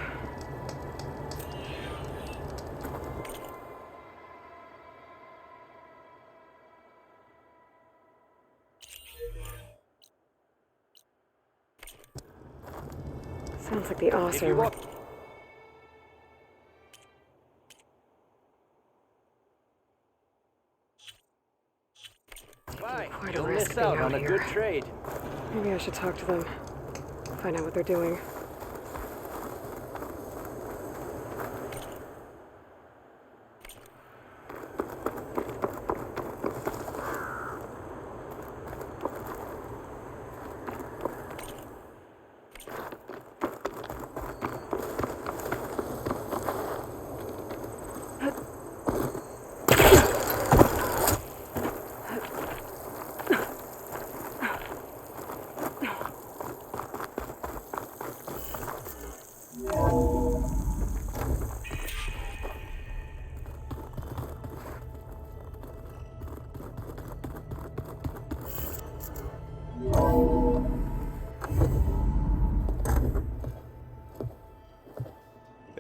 Sounds like the Osir. Quite a You'll risk miss being out out on a here. good trade. Maybe I should talk to them. Find out what they're doing.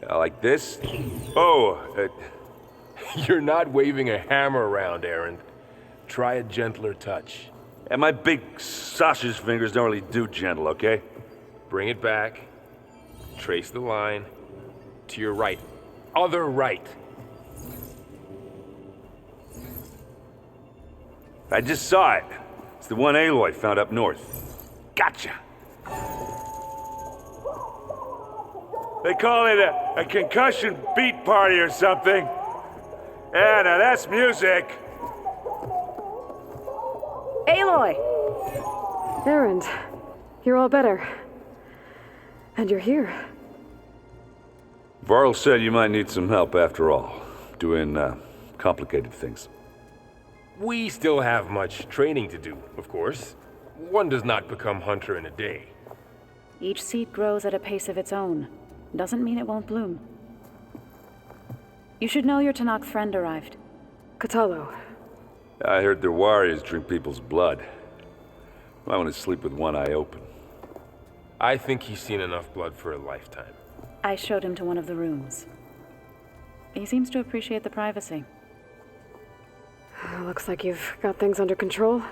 Like this? Oh, You're not waving a hammer around, Aaron. Try a gentler touch. and my big sausage fingers don't really do gentle, okay? Bring it back. Trace the line. To your right. Other right. I just saw it. It's the one Aloy found up north. Gotcha. They call it a concussion beat party or something. Yeah, now that's music. Aloy! Erend, you're all better. And you're here. Varl said you might need some help after all, doing complicated things. We still have much training to do, of course. One does not become hunter in a day. Each seed grows at a pace of its own. Doesn't mean it won't bloom. You should know your Tanakh friend arrived. Katalo. I heard their warriors drink people's blood. I want to sleep with one eye open. I think he's seen enough blood for a lifetime. I showed him to one of the rooms. He seems to appreciate the privacy. Looks like you've got things under control.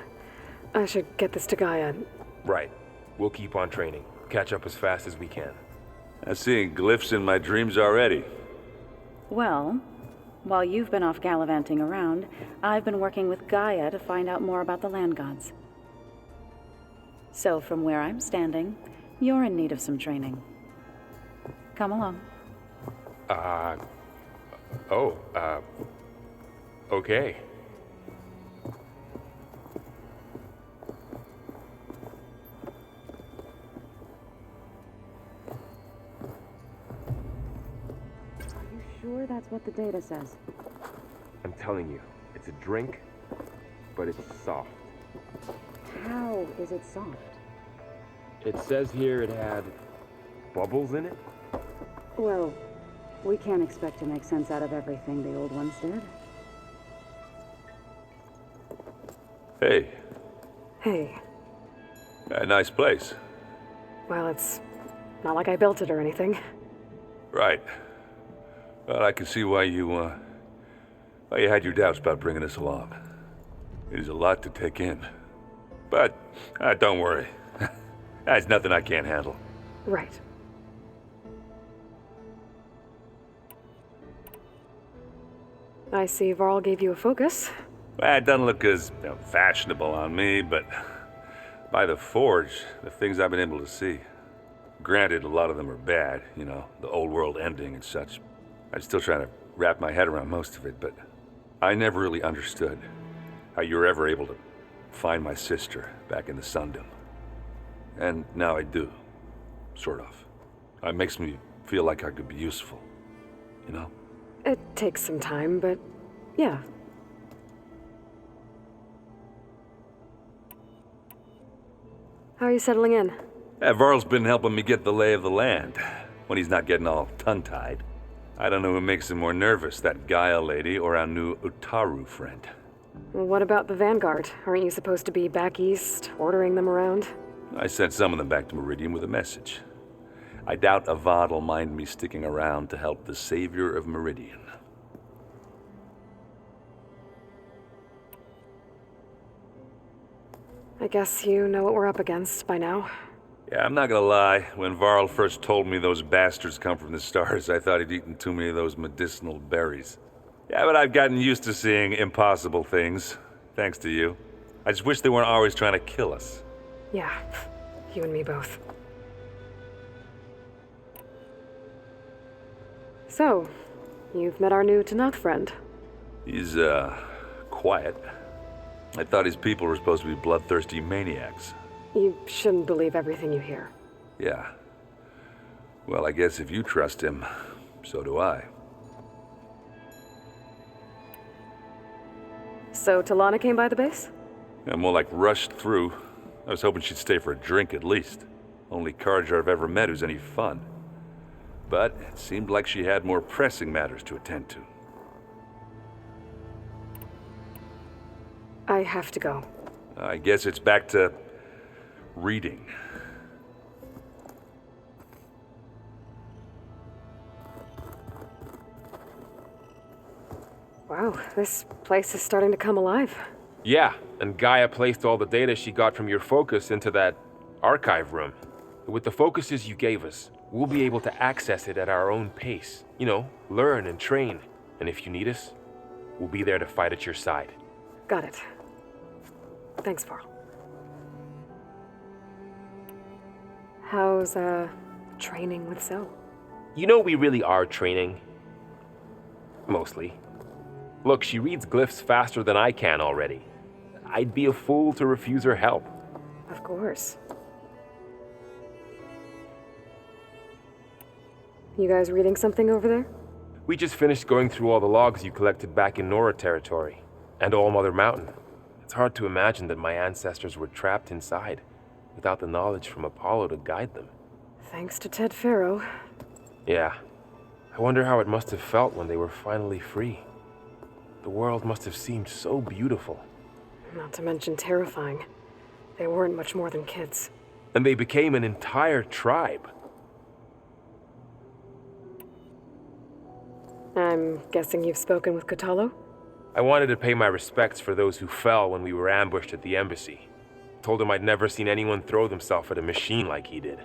I should get this to Gaia. Right. We'll keep on training. Catch up as fast as we can. I'm seeing glyphs in my dreams already. Well, while you've been off gallivanting around, I've been working with Gaia to find out more about the land gods. So from where I'm standing, you're in need of some training. Come along. Okay. Sure that's what the data says? I'm telling you, it's a drink, but it's soft. How is it soft? It says here it had bubbles in it? Well, we can't expect to make sense out of everything the old ones did. Hey. Hey. A nice place. Well, it's not like I built it or anything. Right. Well, I can see why you had your doubts about bringing us along. It is a lot to take in. But, don't worry. That's nothing I can't handle. Right. I see Varl gave you a focus. Well, it doesn't look as fashionable on me, but by the Forge, the things I've been able to see. Granted, a lot of them are bad, you know, the old world ending and such. I'm still trying to wrap my head around most of it, but I never really understood how you were ever able to find my sister back in the Sundom. And now I do, sort of. It makes me feel like I could be useful, you know? It takes some time, but yeah. How are you settling in? Varl's been helping me get the lay of the land, when he's not getting all tongue-tied. I don't know who makes him more nervous, that Gaia lady or our new Utaru friend. What about the Vanguard? Aren't you supposed to be back east, ordering them around? I sent some of them back to Meridian with a message. I doubt Avad will mind me sticking around to help the savior of Meridian. I guess you know what we're up against by now. Yeah, I'm not gonna lie. When Varl first told me those bastards come from the stars, I thought he'd eaten too many of those medicinal berries. Yeah, but I've gotten used to seeing impossible things, thanks to you. I just wish they weren't always trying to kill us. Yeah, you and me both. So, you've met our new Tanakh friend. He's, quiet. I thought his people were supposed to be bloodthirsty maniacs. You shouldn't believe everything you hear. Yeah. Well, I guess if you trust him, so do I. So Talana came by the base? Yeah, more like rushed through. I was hoping she'd stay for a drink at least. Only Carja I've ever met who's any fun. But it seemed like she had more pressing matters to attend to. I have to go. I guess it's back to reading. Wow, this place is starting to come alive. Yeah, and Gaia placed all the data she got from your focus into that archive room. With the focuses you gave us, we'll be able to access it at our own pace. You know, learn and train. And if you need us, we'll be there to fight at your side. Got it. Thanks, Varl. How's, training with Zoe? You know we really are training. Mostly. Look, she reads glyphs faster than I can already. I'd be a fool to refuse her help. Of course. You guys reading something over there? We just finished going through all the logs you collected back in Nora territory, and All Mother Mountain. It's hard to imagine that my ancestors were trapped inside, without the knowledge from Apollo to guide them. Thanks to Ted Faro. Yeah. I wonder how it must have felt when they were finally free. The world must have seemed so beautiful. Not to mention terrifying. They weren't much more than kids. And they became an entire tribe. I'm guessing you've spoken with Kotallo? I wanted to pay my respects for those who fell when we were ambushed at the embassy. Told him I'd never seen anyone throw themselves at a machine like he did.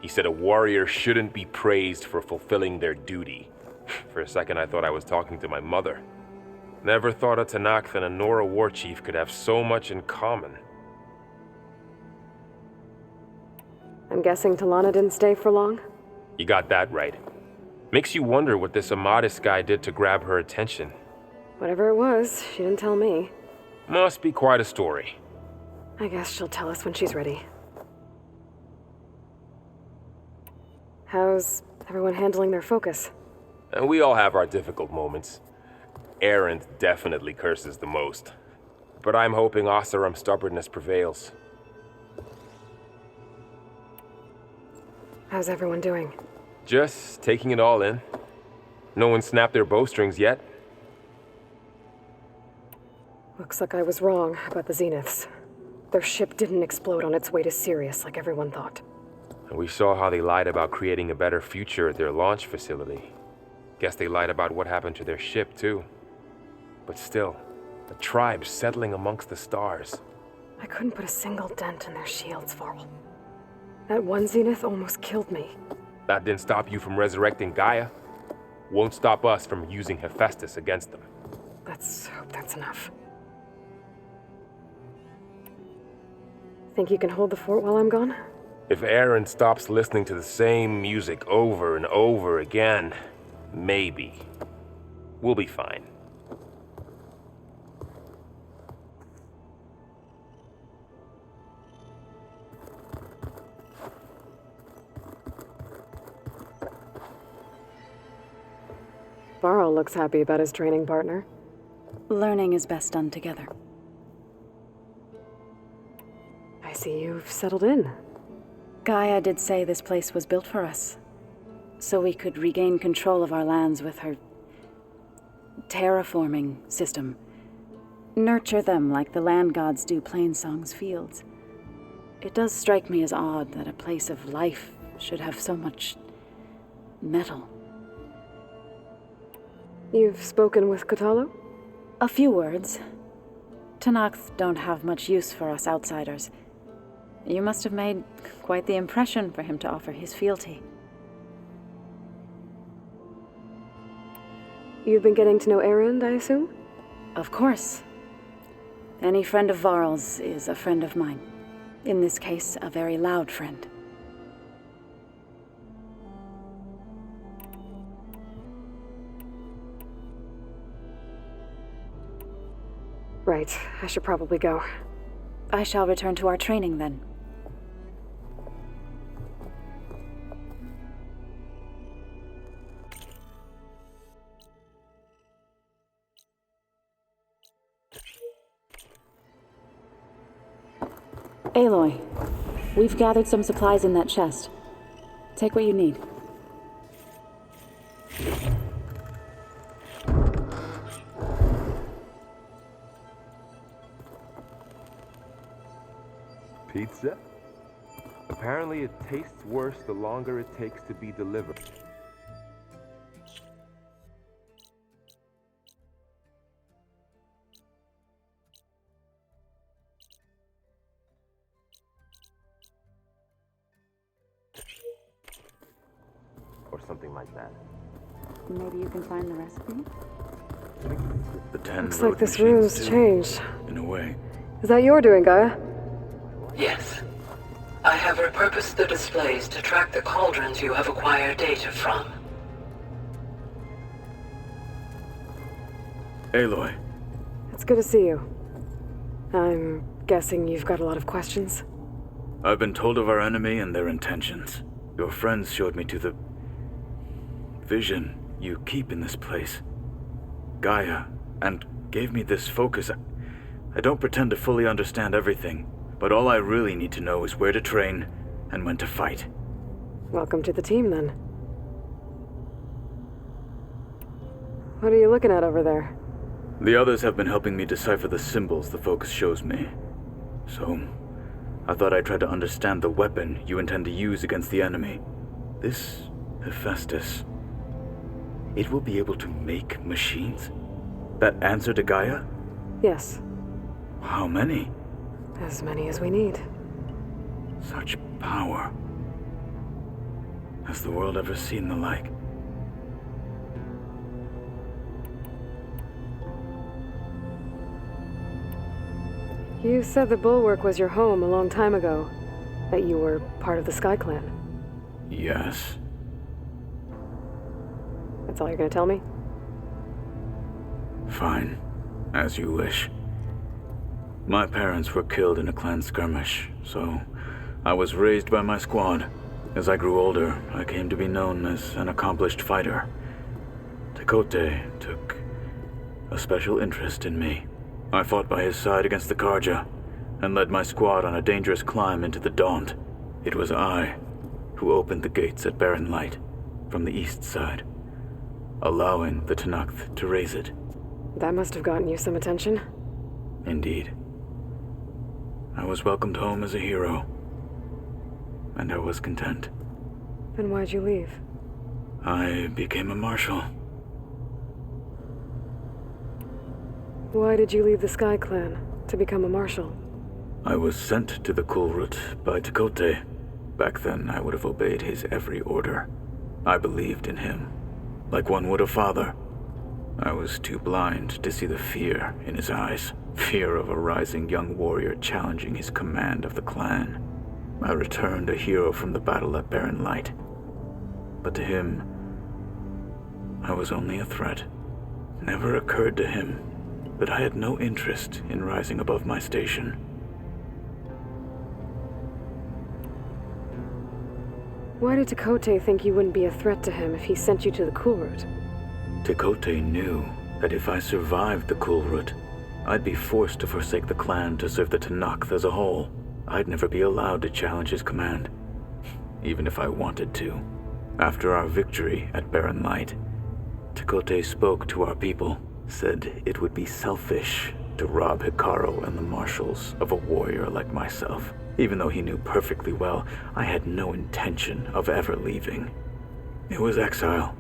He said a warrior shouldn't be praised for fulfilling their duty. For a second I thought I was talking to my mother. Never thought a Tanakh and a Nora war chief could have so much in common. I'm guessing Talana didn't stay for long? You got that right. Makes you wonder what this Amadis guy did to grab her attention. Whatever it was, she didn't tell me. Must be quite a story. I guess she'll tell us when she's ready. How's everyone handling their focus? And we all have our difficult moments. Errant definitely curses the most. But I'm hoping Oseram's stubbornness prevails. How's everyone doing? Just taking it all in. No one snapped their bowstrings yet. Looks like I was wrong about the Zeniths. Their ship didn't explode on its way to Sirius like everyone thought. And we saw how they lied about creating a better future at their launch facility. Guess they lied about what happened to their ship, too. But still, a tribe settling amongst the stars. I couldn't put a single dent in their shields, Varl. That one Zenith almost killed me. That didn't stop you from resurrecting Gaia. Won't stop us from using Hephaestus against them. Let's hope that's enough. Think you can hold the fort while I'm gone? If Aaron stops listening to the same music over and over again, maybe. We'll be fine. Varl looks happy about his training partner. Learning is best done together. I see you've settled in. Gaia did say this place was built for us, so we could regain control of our lands with her terraforming system. Nurture them like the land gods do Plainsong's fields. It does strike me as odd that a place of life should have so much metal. You've spoken with Kotallo? A few words. Tenakth don't have much use for us outsiders. You must have made quite the impression for him to offer his fealty. You've been getting to know Erend, I assume? Of course. Any friend of Varl's is a friend of mine. In this case, a very loud friend. Right, I should probably go. I shall return to our training then. Aloy, we've gathered some supplies in that chest. Take what you need. Pizza? Apparently it tastes worse the longer it takes to be delivered. Or something like that. Maybe you can find the recipe? The 10 Looks road like this machines room's too, changed. in a way. Is that your doing, Gaia? Yes. I have repurposed the displays to track the cauldrons you have acquired data from. Aloy. It's good to see you. I'm guessing you've got a lot of questions? I've been told of our enemy and their intentions. Your friends showed me to the vision you keep in this place, Gaia, and gave me this focus. I don't pretend to fully understand everything, but all I really need to know is where to train and when to fight. Welcome to the team, then. What are you looking at over there? The others have been helping me decipher the symbols the focus shows me. So, I thought I'd try to understand the weapon you intend to use against the enemy. This Hephaestus. It will be able to make machines? That answer to Gaia? Yes. How many? As many as we need. Such power. Has the world ever seen the like? You said the Bulwark was your home a long time ago. That you were part of the Sky Clan. Yes. That's all you're gonna tell me? Fine. As you wish. My parents were killed in a clan skirmish, so I was raised by my squad. As I grew older, I came to be known as an accomplished fighter. Tekote took a special interest in me. I fought by his side against the Karja, and led my squad on a dangerous climb into the Daunt. It was I who opened the gates at Barren Light, from the east side, allowing the Tenakth to raise it. That must have gotten you some attention. Indeed. I was welcomed home as a hero, and I was content. Then why'd you leave? I became a marshal. Why did you leave the Sky Clan to become a marshal? I was sent to the Kulrut by Tekote. Back then, I would have obeyed his every order. I believed in him, like one would a father. I was too blind to see the fear in his eyes. Fear of a rising young warrior challenging his command of the clan. I returned a hero from the battle at Barren Light. But to him, I was only a threat. Never occurred to him that I had no interest in rising above my station. Why did Tekote think you wouldn't be a threat to him if he sent you to the Kulrut? Tekote knew that if I survived the Kulrut, I'd be forced to forsake the clan to serve the Tenakth as a whole. I'd never be allowed to challenge his command, even if I wanted to. After our victory at Barren Light, Chakotay spoke to our people, said it would be selfish to rob Hikaru and the marshals of a warrior like myself, even though he knew perfectly well I had no intention of ever leaving. It was exile,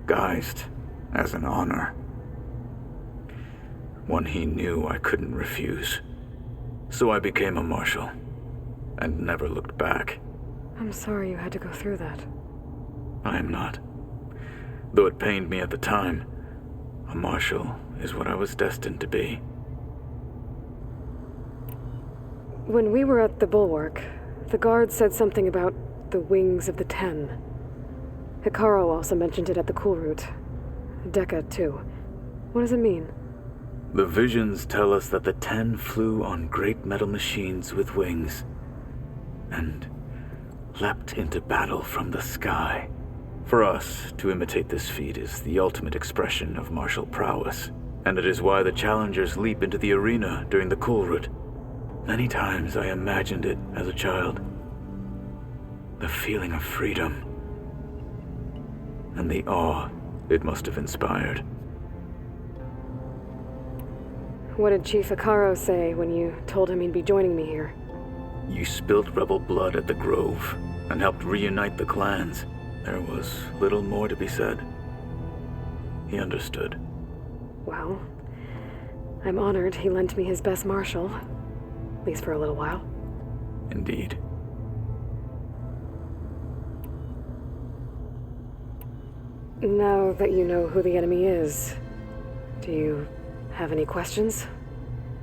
guised as an honor. One he knew I couldn't refuse. So I became a marshal, and never looked back. I'm sorry you had to go through that. I am not. Though it pained me at the time, a marshal is what I was destined to be. When we were at the bulwark, the guard said something about the wings of the 10. Hikaru also mentioned it at the Kulrut. Dekka, too. What does it mean? The visions tell us that the 10 flew on great metal machines with wings, and leapt into battle from the sky. For us, to imitate this feat is the ultimate expression of martial prowess, and it is why the challengers leap into the arena during the Kulrut. Many times I imagined it as a child. The feeling of freedom, and the awe it must have inspired. What did Chief Hikaru say when you told him he'd be joining me here? You spilled rebel blood at the Grove, and helped reunite the clans. There was little more to be said. He understood. Well, I'm honored he lent me his best marshal. At least for a little while. Indeed. Now that you know who the enemy is, do you have any questions?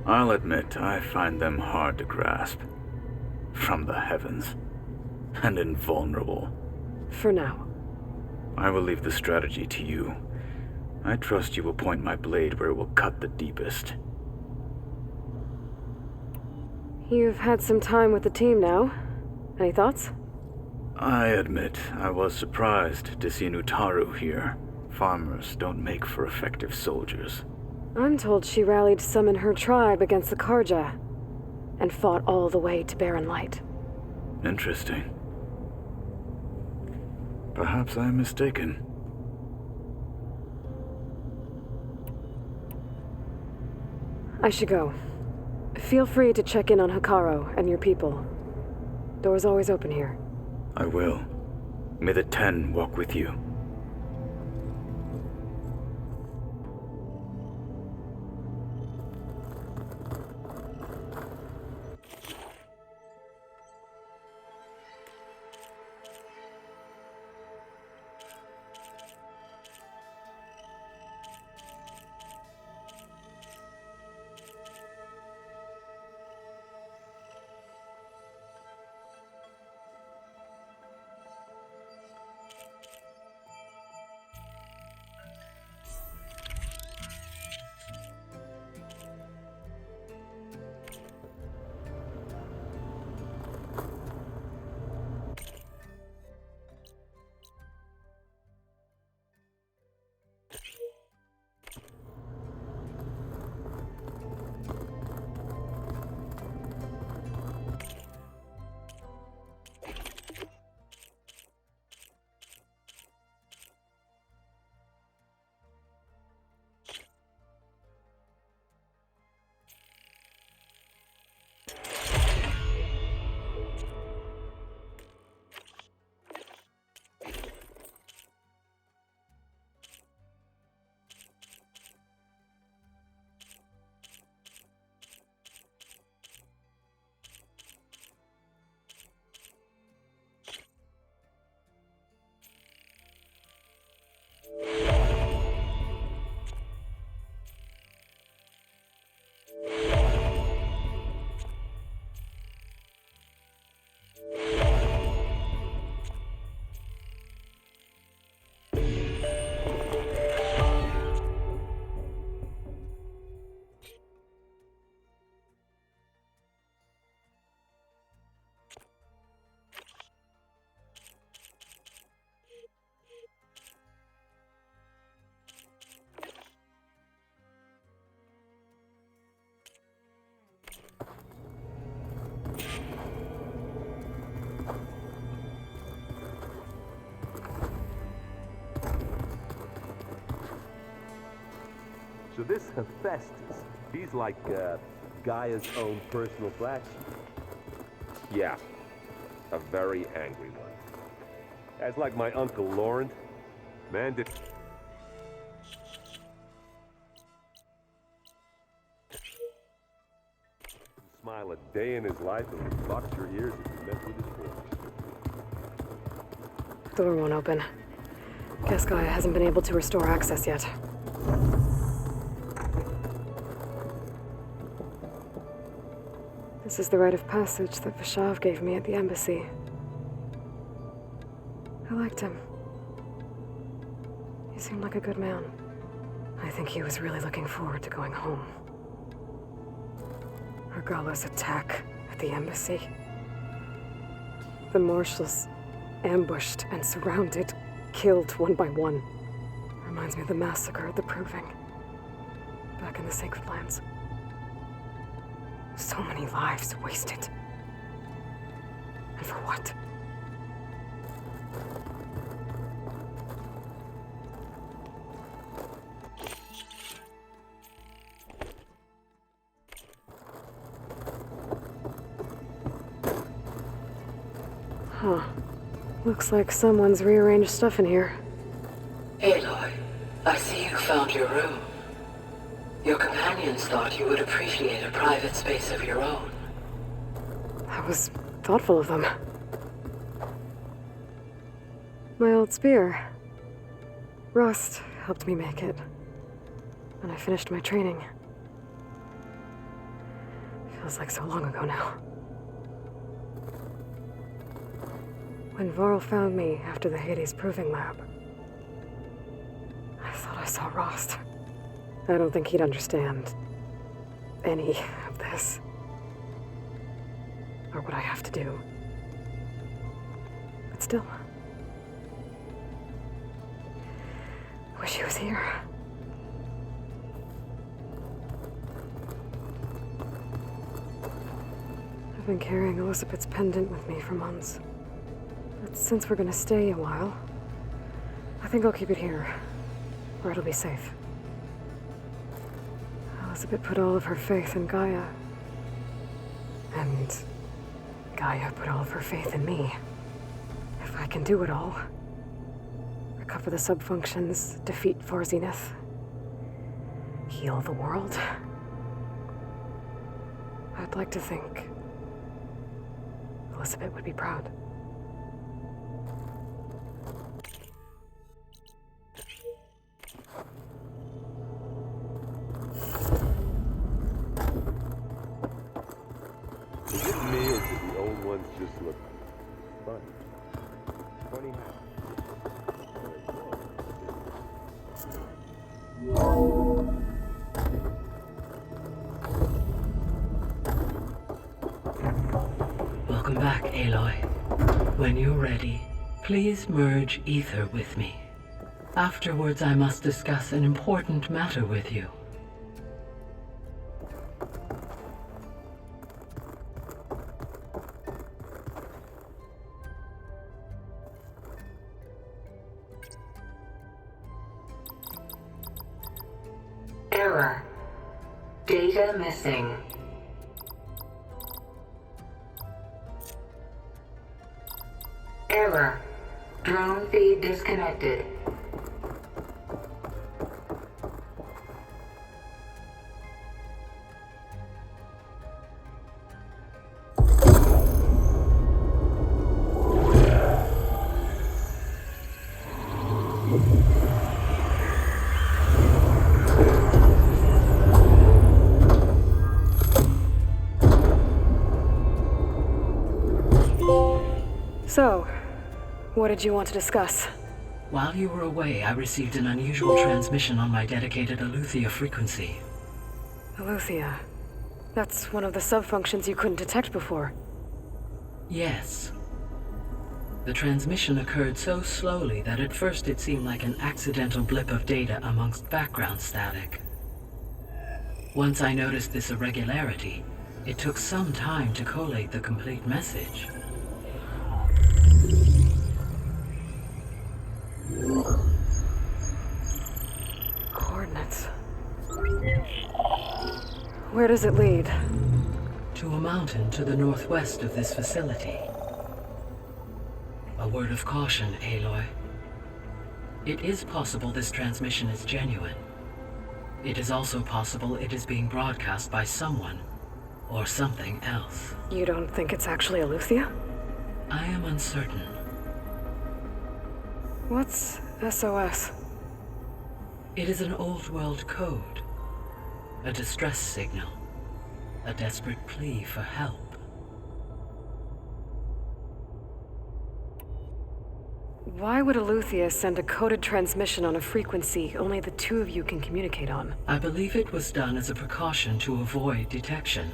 I'll admit I find them hard to grasp. From the heavens. And invulnerable. For now. I will leave the strategy to you. I trust you will point my blade where it will cut the deepest. You've had some time with the team now. Any thoughts? I admit I was surprised to see Nutaru here. Farmers don't make for effective soldiers. I'm told she rallied some in her tribe against the Karja, and fought all the way to Barren Light. Interesting. Perhaps I am mistaken. I should go. Feel free to check in on Hikaru and your people. Door's always open here. I will. May the 10 walk with you. So this Hephaestus, he's like Gaia's own personal black sheep. Yeah, a very angry one. As like my Uncle Laurent, man did... Smile a day in his life and would box your ears if you mess with his force. Door won't open. Guess Gaia hasn't been able to restore access yet. This is the rite of passage that Vashav gave me at the embassy. I liked him. He seemed like a good man. I think he was really looking forward to going home. Regala's attack at the embassy. The marshals ambushed and surrounded, killed one by one. Reminds me of the massacre at the Proving. Back in the Sacred Lands. So many lives wasted. And for what? Huh. Looks like someone's rearranged stuff in here. Aloy, I see you found your room. Your companions thought you would appreciate a private space of your own. That was thoughtful of them. My old spear. Rust helped me make it. When I finished my training. Feels like so long ago now. When Varl found me after the Hades Proving Lab, I thought I saw Rost. I don't think he'd understand any of this. Or what I have to do. But still. Wish he was here. I've been carrying Elizabeth's pendant with me for months. But since we're gonna stay a while, I think I'll keep it here, where it'll be safe. Elizabeth put all of her faith in Gaia. And Gaia put all of her faith in me. If I can do it all, recover the subfunctions, defeat Zenith, heal the world, I'd like to think Elizabeth would be proud. Is it me or do the old ones just look funny? Funny Welcome back, Aloy. When you're ready, please merge ether with me. Afterwards, I must discuss an important matter with you. Error. Data missing. Error. Drone feed disconnected. So, what did you want to discuss? While you were away, I received an unusual transmission on my dedicated Aletheia frequency. Aletheia. That's one of the subfunctions you couldn't detect before. Yes. The transmission occurred so slowly that at first it seemed like an accidental blip of data amongst background static. Once I noticed this irregularity, it took some time to collate the complete message. Coordinates. Where does it lead? To a mountain to the northwest of this facility. A word of caution, Aloy. It is possible this transmission is genuine. It is also possible it is being broadcast by someone or something else. You don't think it's actually Eleuthia? I am uncertain. What's SOS? It is an old world code. A distress signal. A desperate plea for help. Why would Eleuthia send a coded transmission on a frequency only the two of you can communicate on? I believe it was done as a precaution to avoid detection,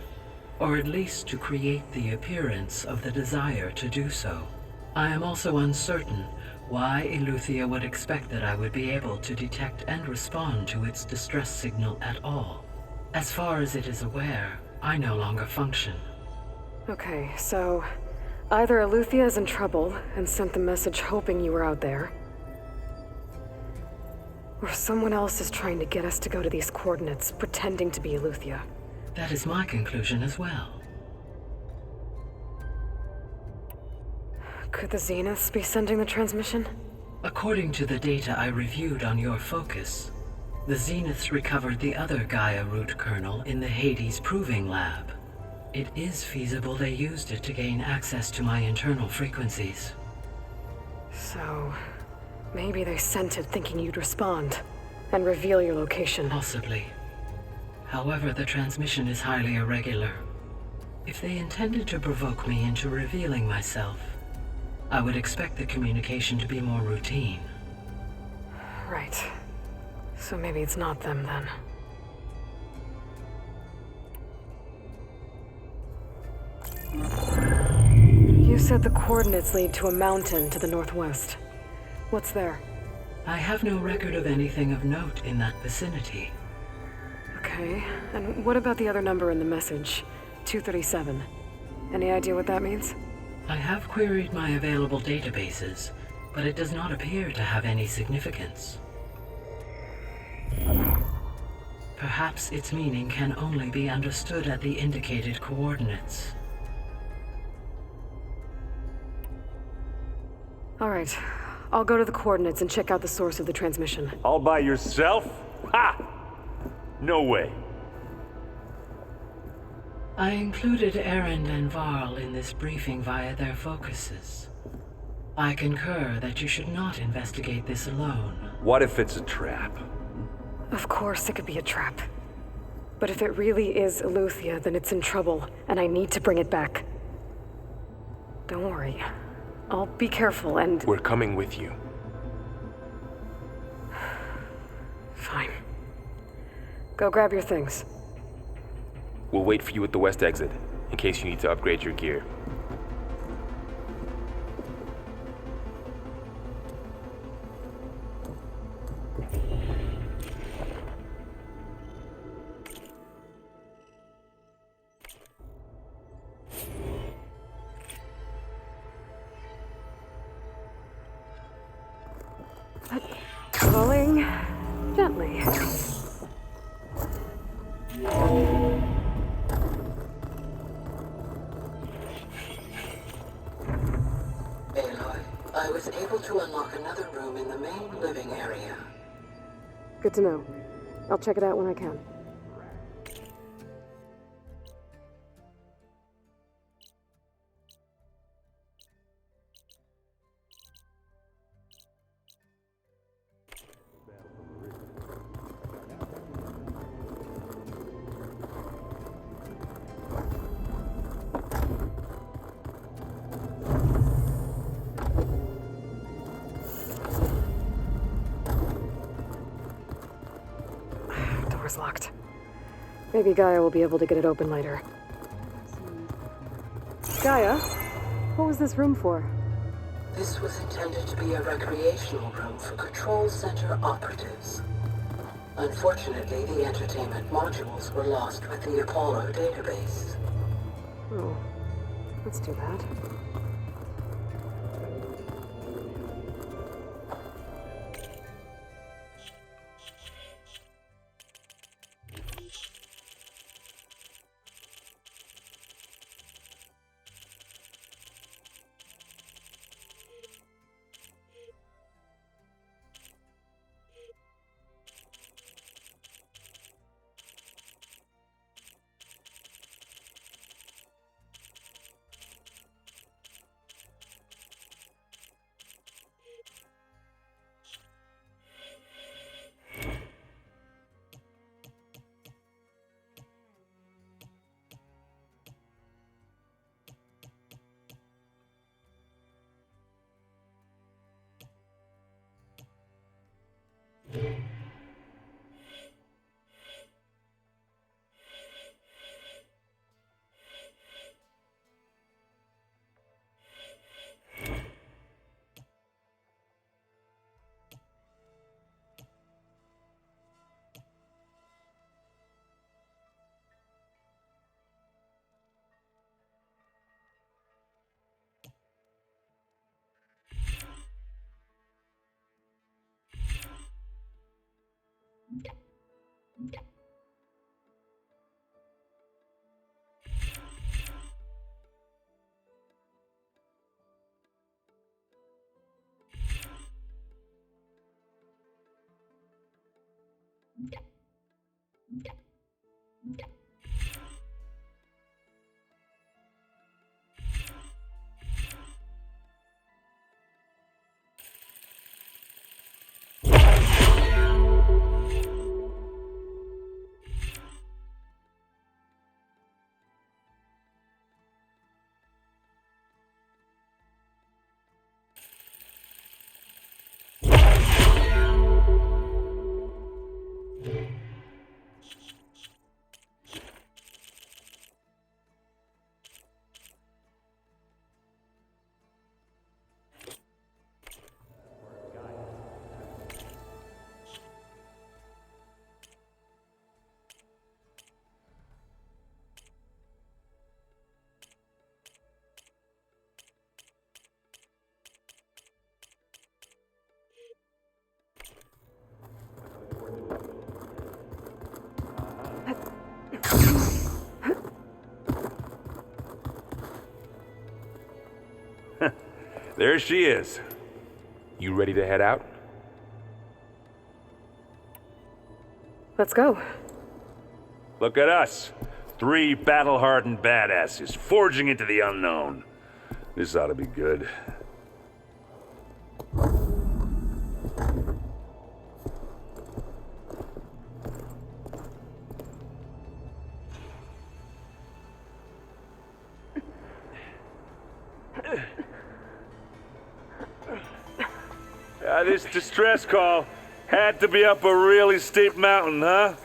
or at least to create the appearance of the desire to do so. I am also uncertain why Eleuthia would expect that I would be able to detect and respond to its distress signal at all. As far as it is aware, I no longer function. Okay, so either Eleuthia is in trouble and sent the message hoping you were out there, or someone else is trying to get us to go to these coordinates, pretending to be Eleuthia. That is my conclusion as well. Could the Zeniths be sending the transmission? According to the data I reviewed on your focus, the Zeniths recovered the other Gaia root kernel in the Hades Proving Lab. It is feasible they used it to gain access to my internal frequencies. So, maybe they sent it thinking you'd respond and reveal your location. Possibly. However, the transmission is highly irregular. If they intended to provoke me into revealing myself, I would expect the communication to be more routine. Right. So maybe it's not them then. You said the coordinates lead to a mountain to the northwest. What's there? I have no record of anything of note in that vicinity. Okay, and what about the other number in the message? 237. Any idea what that means? I have queried my available databases, but it does not appear to have any significance. Perhaps its meaning can only be understood at the indicated coordinates. All right, I'll go to the coordinates and check out the source of the transmission. All by yourself? Ha! No way. I included Erend and Varl in this briefing via their focuses. I concur that you should not investigate this alone. What if it's a trap? Of course it could be a trap. But if it really is Eleuthia, then it's in trouble, and I need to bring it back. Don't worry. I'll be careful and... We're coming with you. Fine. Go grab your things. We'll wait for you at the west exit, in case you need to upgrade your gear. Falling gently. Aloy, I was able to unlock another room in the main living area. Good to know. I'll check it out when I can. Door's locked. Maybe Gaia will be able to get it open later. Gaia? What was this room for? This was intended to be a recreational room for Control Center operatives. Unfortunately, the entertainment modules were lost with the Apollo database. Oh, that's too bad. There she is. You ready to head out? Let's go. Look at us. 3 battle-hardened badasses forging into the unknown. This ought to be good. This distress call had to be up a really steep mountain, huh?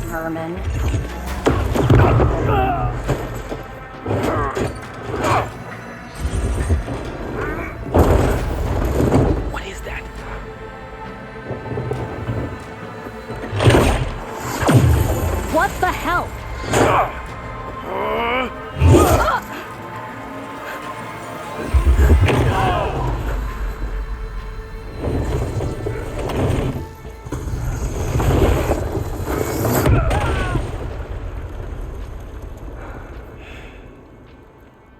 Vermin. What is that? What the hell?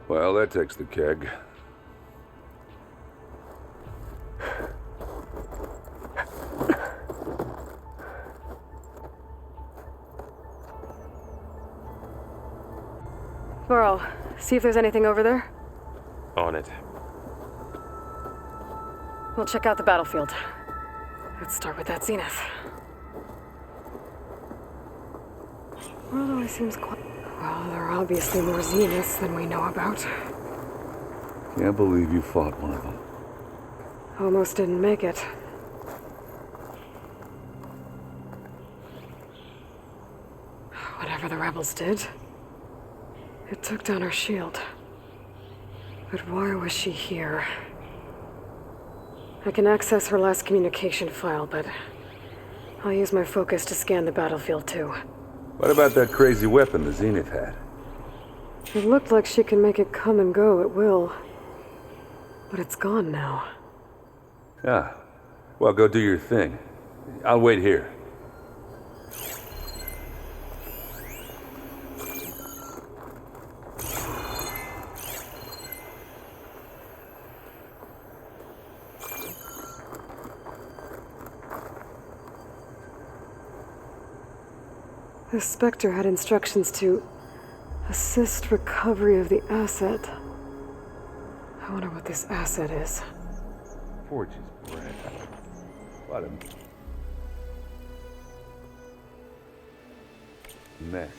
Well, that takes the keg. Burl, see if there's anything over there. On it. We'll check out the battlefield. Let's start with that zenith. World always seems quiet. Well, there are obviously more zeniths than we know about. Can't believe you fought one of them. Almost didn't make it. Whatever the rebels did, it took down her shield. But why was she here? I can access her last communication file, but I'll use my focus to scan the battlefield too. What about that crazy weapon the Zenith had? It looked like she can make it come and go at will. But it's gone now. Ah. Well, go do your thing. I'll wait here. The Spectre had instructions to assist recovery of the asset. I wonder what this asset is. Forge's bread. What a mess.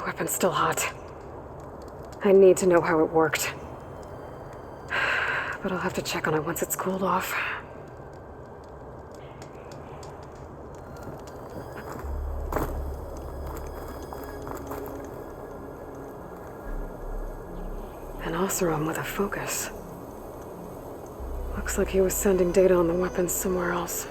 Weapon's still hot. I need to know how it worked. But I'll have to check on it once it's cooled off. An Oseram with a focus. Looks like he was sending data on the weapons somewhere else.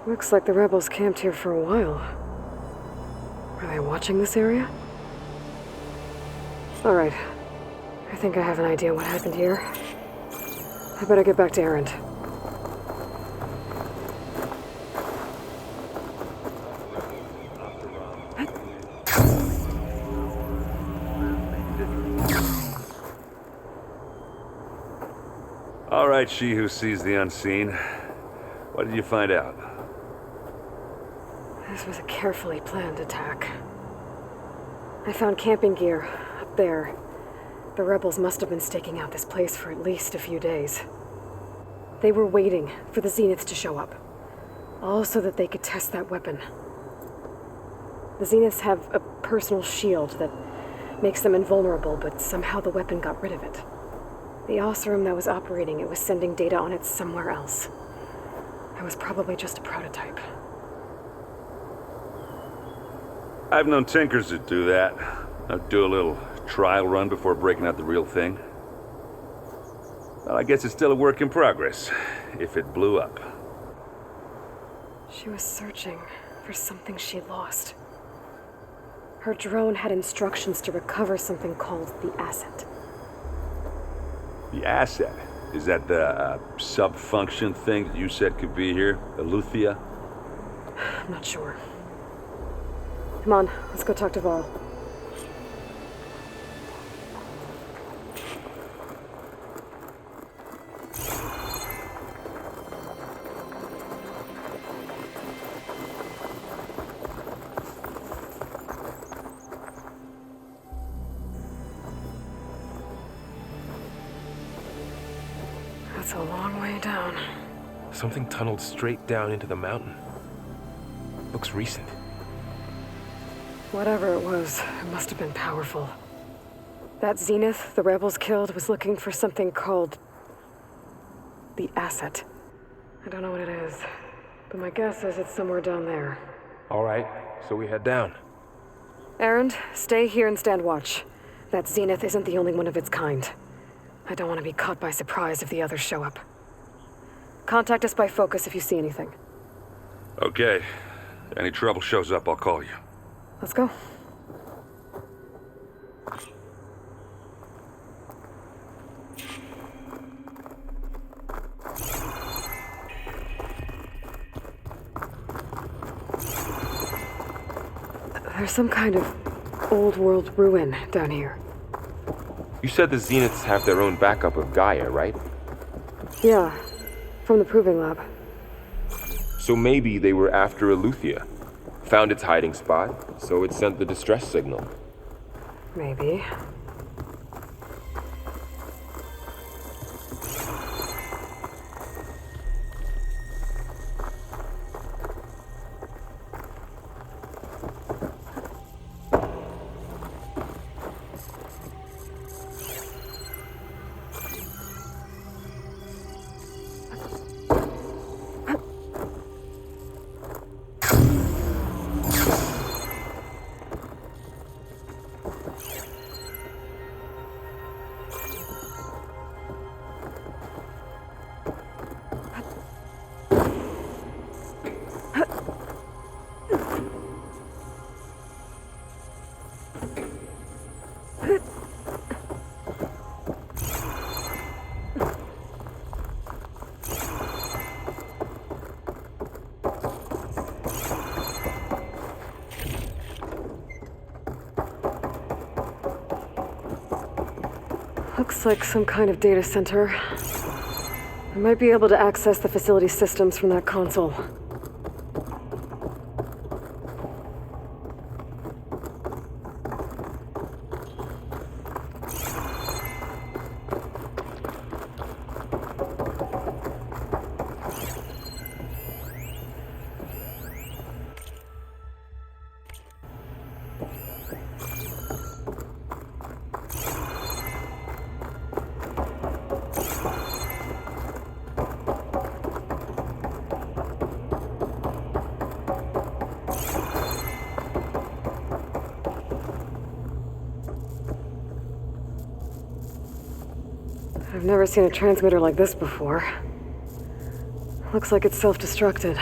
Looks like the rebels camped here for a while. Are they watching this area? All right. I think I have an idea what happened here. I better get back to Erend. All right, she who sees the unseen. What did you find out? This was a carefully planned attack. I found camping gear up there. The rebels must have been staking out this place for at least a few days. They were waiting for the Zeniths to show up, all so that they could test that weapon. The Zeniths have a personal shield that makes them invulnerable, but somehow the weapon got rid of it. The Oseram that was operating it was sending data on it somewhere else. It was probably just a prototype. I've known tinkers that do that. I'd do a little trial run before breaking out the real thing. Well, I guess it's still a work in progress, if it blew up. She was searching for something she lost. Her drone had instructions to recover something called the asset. The asset? Is that the sub-function thing that you said could be here? Eleuthia? I'm not sure. Come on, let's go talk to Varl. That's a long way down. Something tunneled straight down into the mountain. Looks recent. Whatever it was, it must have been powerful. That Zenith the rebels killed was looking for something called the asset. I don't know what it is, but my guess is it's somewhere down there. All right, so we head down. Erend, stay here and stand watch. That Zenith isn't the only one of its kind. I don't want to be caught by surprise if the others show up. Contact us by focus if you see anything. Okay. Any trouble shows up, I'll call you. Let's go. There's some kind of old world ruin down here. You said the Zeniths have their own backup of Gaia, right? Yeah, from the proving lab. So maybe they were after Eleuthia. Found its hiding spot, so it sent the distress signal. Maybe. Looks like some kind of data center. I might be able to access the facility systems from that console. I've never seen a transmitter like this before. Looks like it's self-destructed.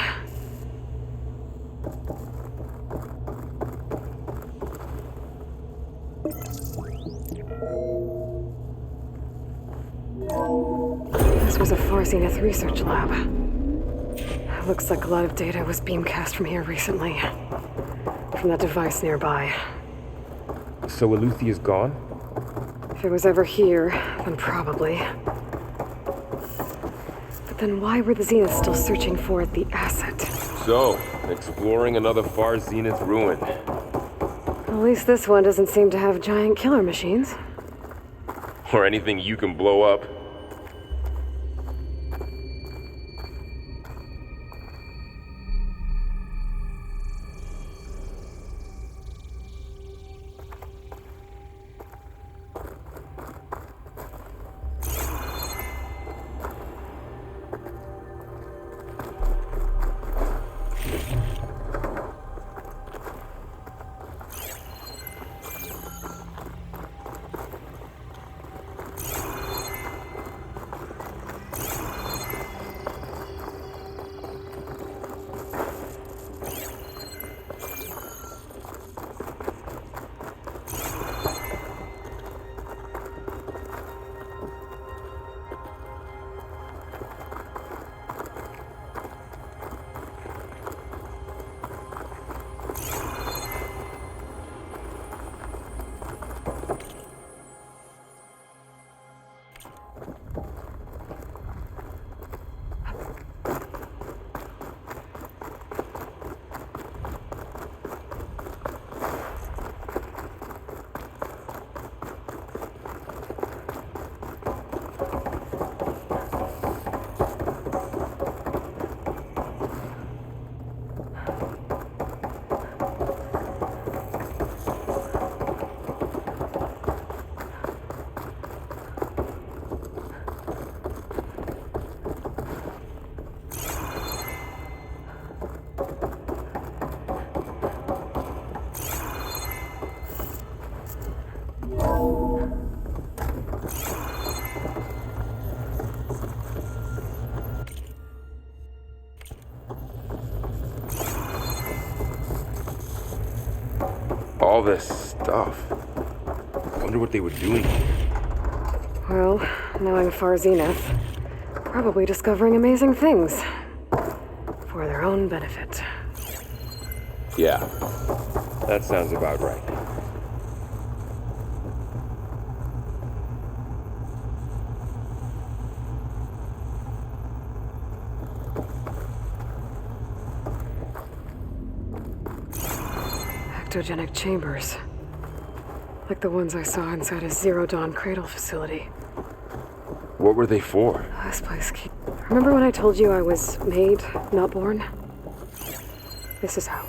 This was a Far Zenith research lab. Looks like a lot of data was beamcast from here recently. From that device nearby. So Eleuthea's gone? If it was ever here, then probably. But then why were the Zeniths still searching for the asset? So, exploring another Far Zenith ruin. At least this one doesn't seem to have giant killer machines. Or anything you can blow up. All this stuff. I wonder what they were doing here. Well, knowing Far Zenith, probably discovering amazing things. For their own benefit. Yeah, that sounds about right. Ectogenic chambers. Like the ones I saw inside a Zero Dawn Cradle facility. What were they for? This place keep... Remember when I told you I was made, not born? This is how.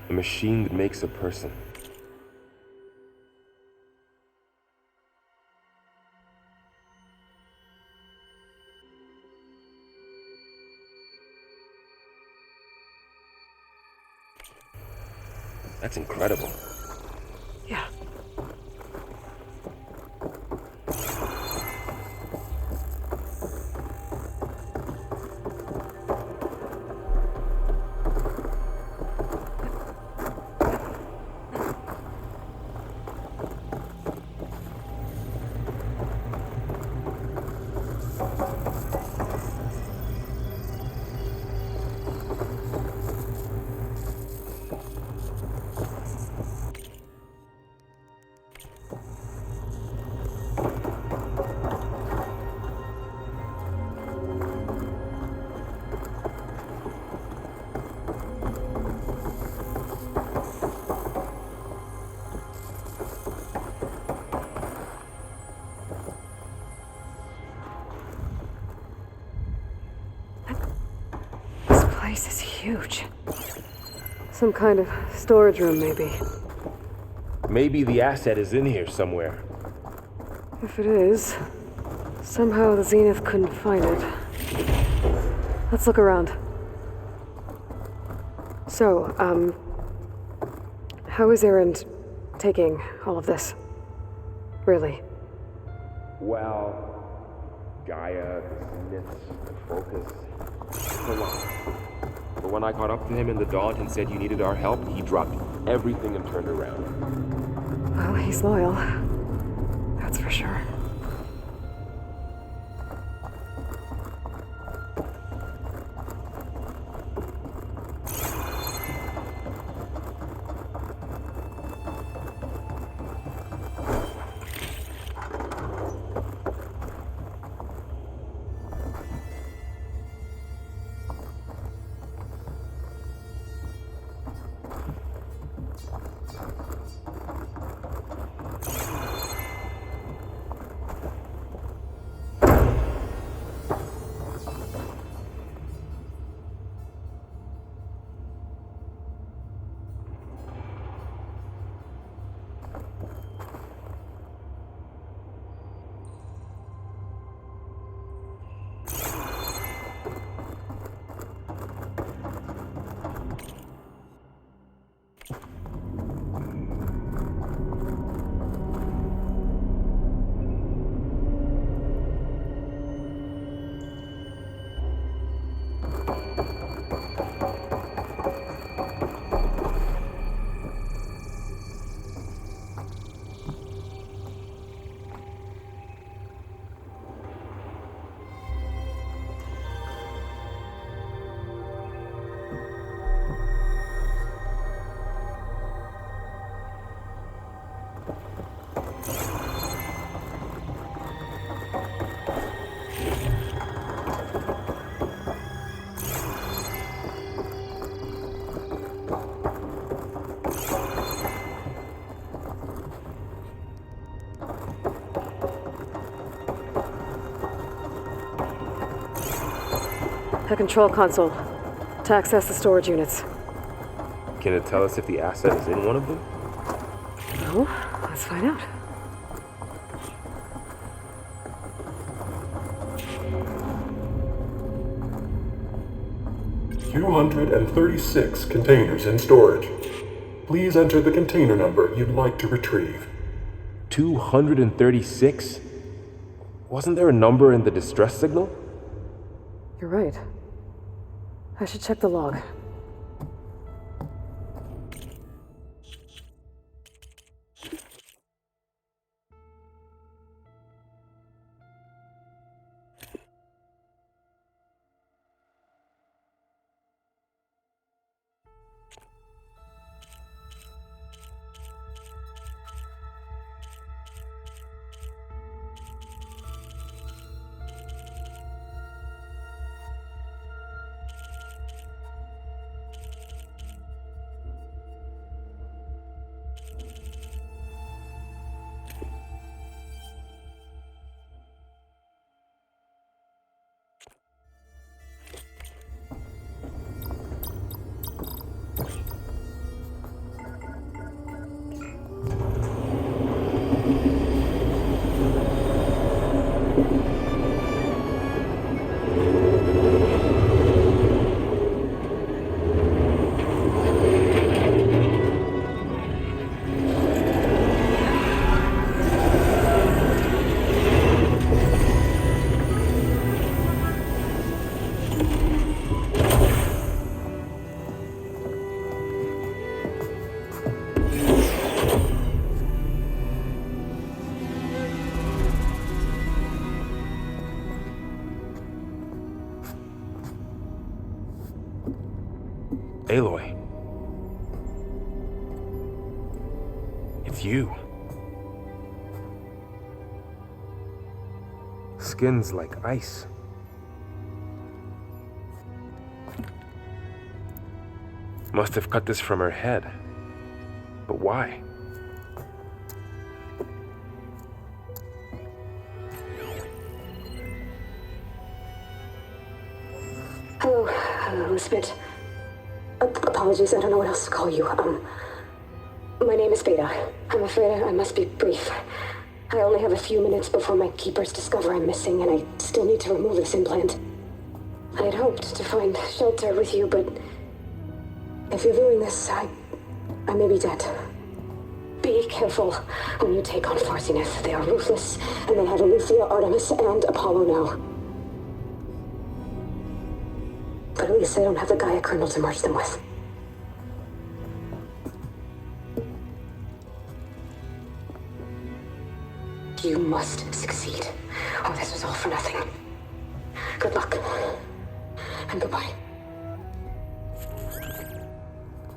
A machine that makes a person. That's incredible. Yeah. This is huge. Some kind of storage room, maybe. Maybe the asset is in here somewhere. If it is, somehow the Zenith couldn't find it. Let's look around. So, how is Erend taking all of this? Really? Well, Gaia, the Smiths, the Focus. It's a lot. But when I caught up to him in the Daunt and said you needed our help, he dropped everything and turned around. Well, he's loyal. That's for sure. A control console to access the storage units. Can it tell us if the asset is in one of them? No, let's find out. $236 containers in storage. Please enter the container number you'd like to retrieve. 236? Wasn't there a number in the distress signal? You're right. I should check the log. Aloy. It's you. Skin's like ice. Must have cut this from her head. But why? Hello, Spit. Apologies, I don't know what else to call you. My name is Beta. I'm afraid I must be brief. I only have a few minutes before my keepers discover I'm missing, and I still need to remove this implant. I had hoped to find shelter with you, but if you're viewing this, I may be dead. Be careful when you take on Far Zenith. They are ruthless, and they have Aletheia, Artemis, and Apollo now. But at least they don't have the Gaia kernel to merge them with. You must succeed, or this was all for nothing. Good luck, and goodbye.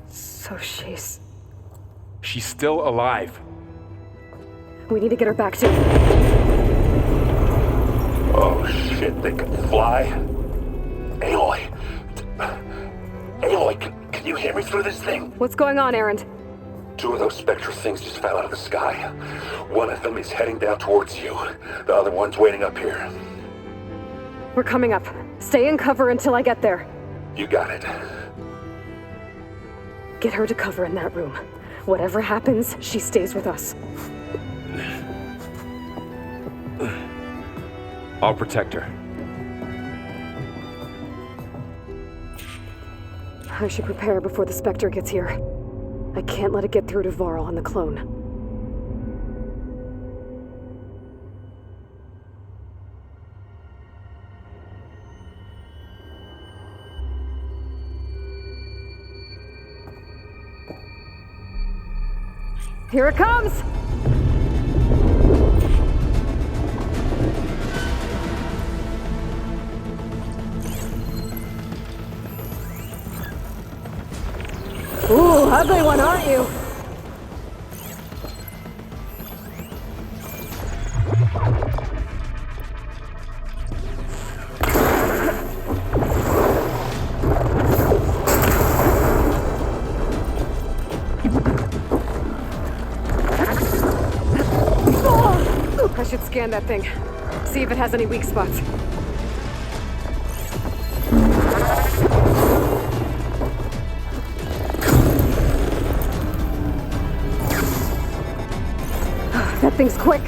So she's... She's still alive. We need to get her back to... Oh shit, they can fly? Aloy! Aloy, can you hear me through this thing? What's going on, Erend? 2 of those spectral things just fell out of the sky. One of them is heading down towards you. The other one's waiting up here. We're coming up. Stay in cover until I get there. You got it. Get her to cover in that room. Whatever happens, she stays with us. I'll protect her. I should prepare before the Spectre gets here. I can't let it get through to Varl and the clone. Here it comes! Ooh, ugly one, aren't you? I should scan that thing. See if it has any weak spots. That thing's quick.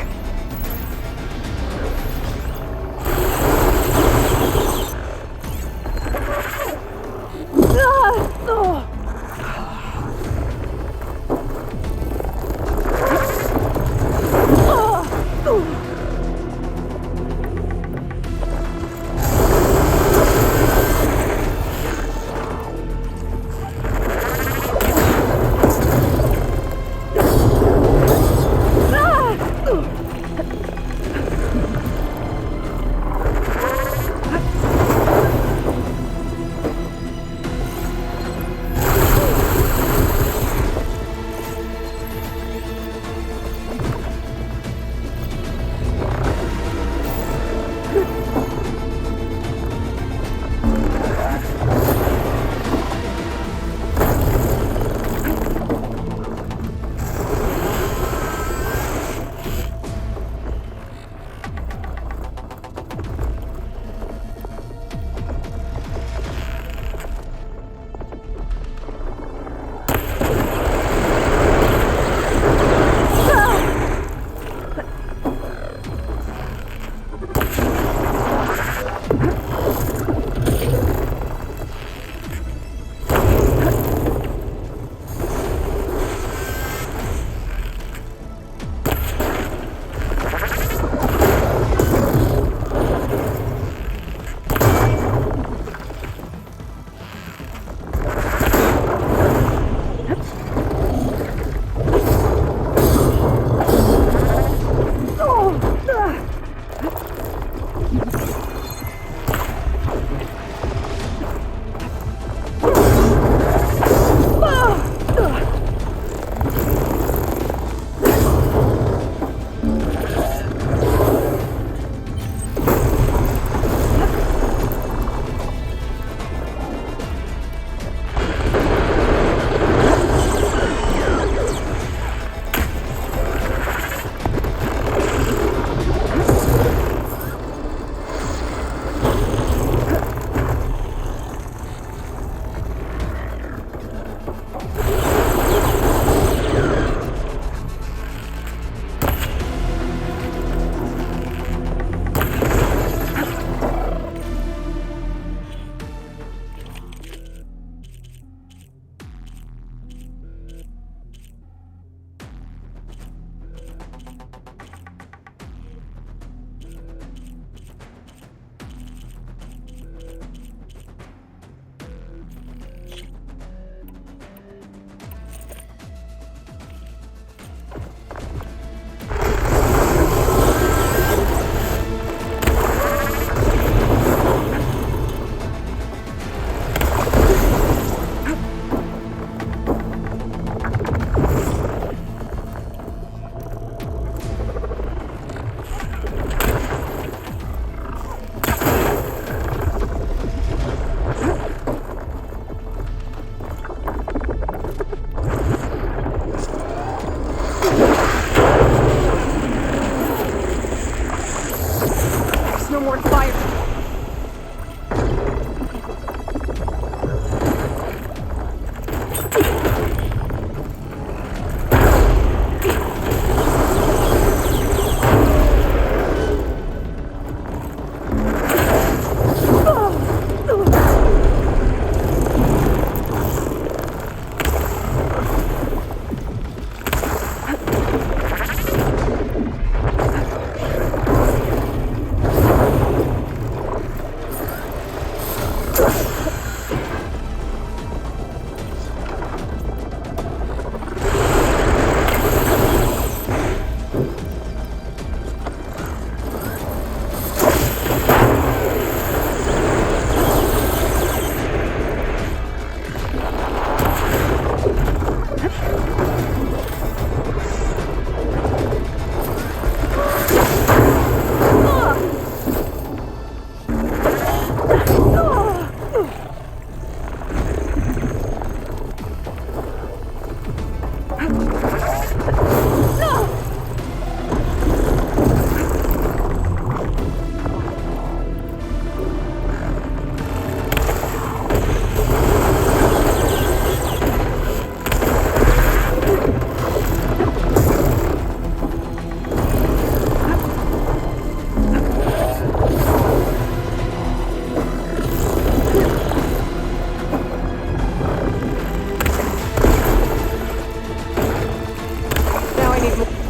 need more.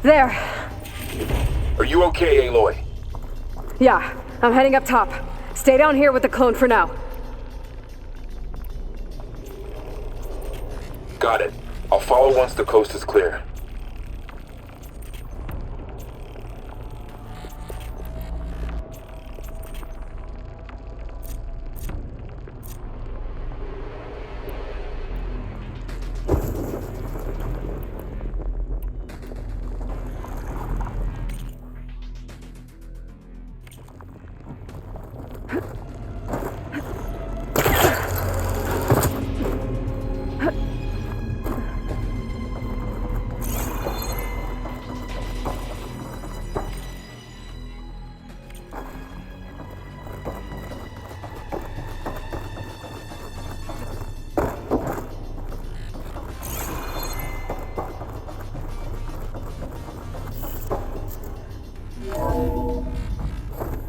There. Are you okay, Aloy? Yeah, I'm heading up top. Stay down here with the clone for now. Got it. I'll follow once the coast is clear.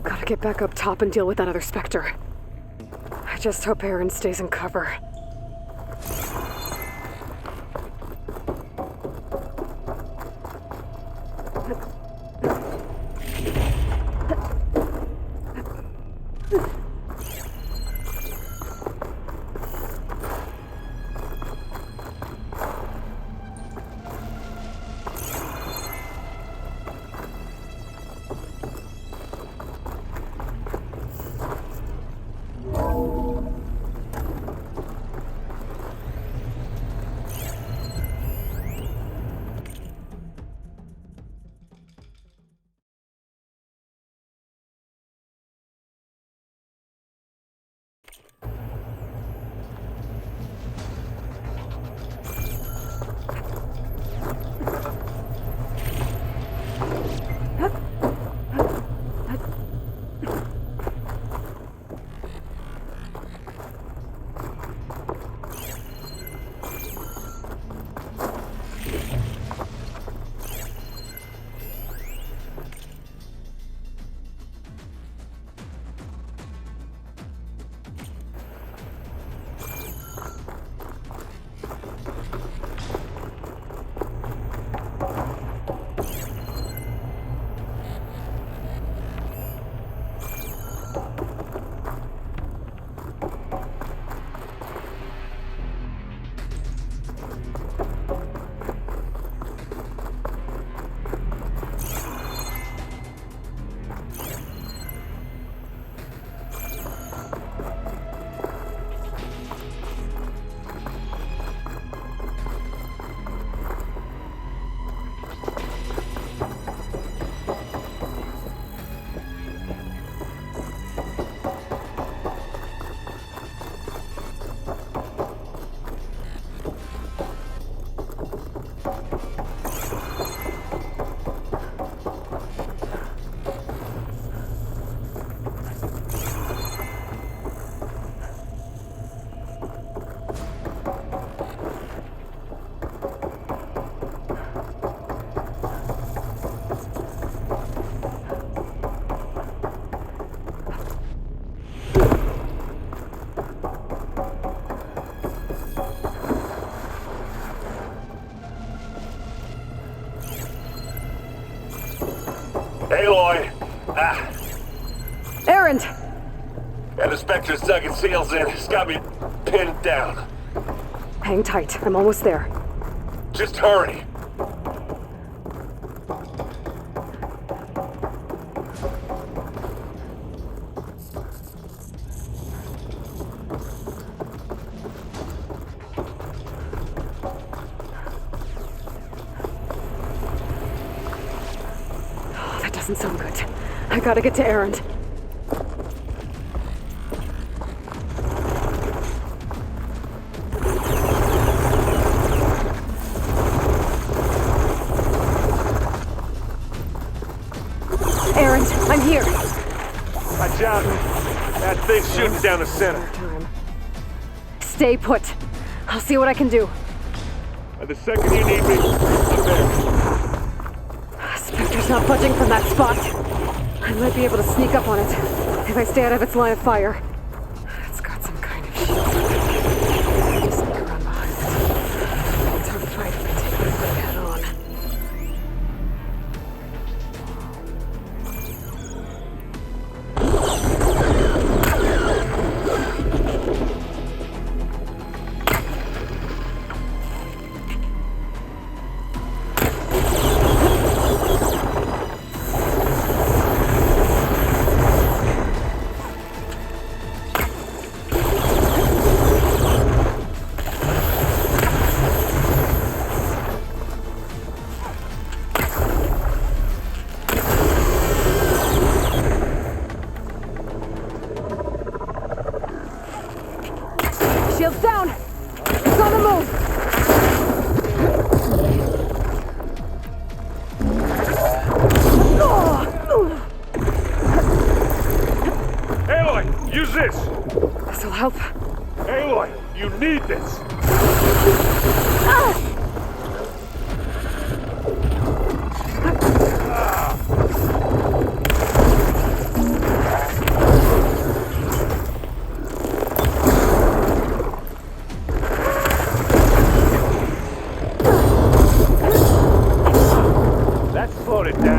Gotta get back up top and deal with that other Spectre. I just hope Aaron stays in cover. the Spectre's dug its seals in. It's got me pinned down. Hang tight. I'm almost there. Just hurry. Oh, that doesn't sound good. I gotta get to Erend. I'm here. Watch out. That thing's shooting down the center. Stay put. I'll see what I can do. The second you need me, I'm there. Spectre's not budging from that spot. I might be able to sneak up on it if I stay out of its line of fire. It's got some kind of shield. Just sneak around behind it. It's a fight if I take this thing head on. Shield's down! It's on the move! Aloy, use this! This'll help. Aloy, you need this! That slowed it down.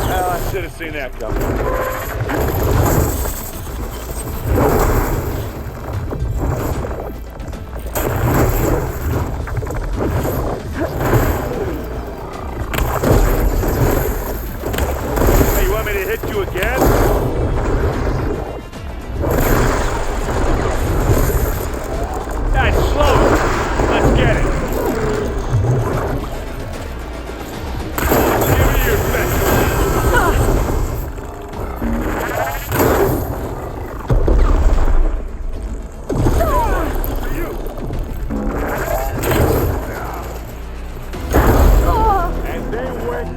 Well, I should have seen that coming. Hey, you want me to hit you again? That's slow. Let's get it. Give me your best. And they went.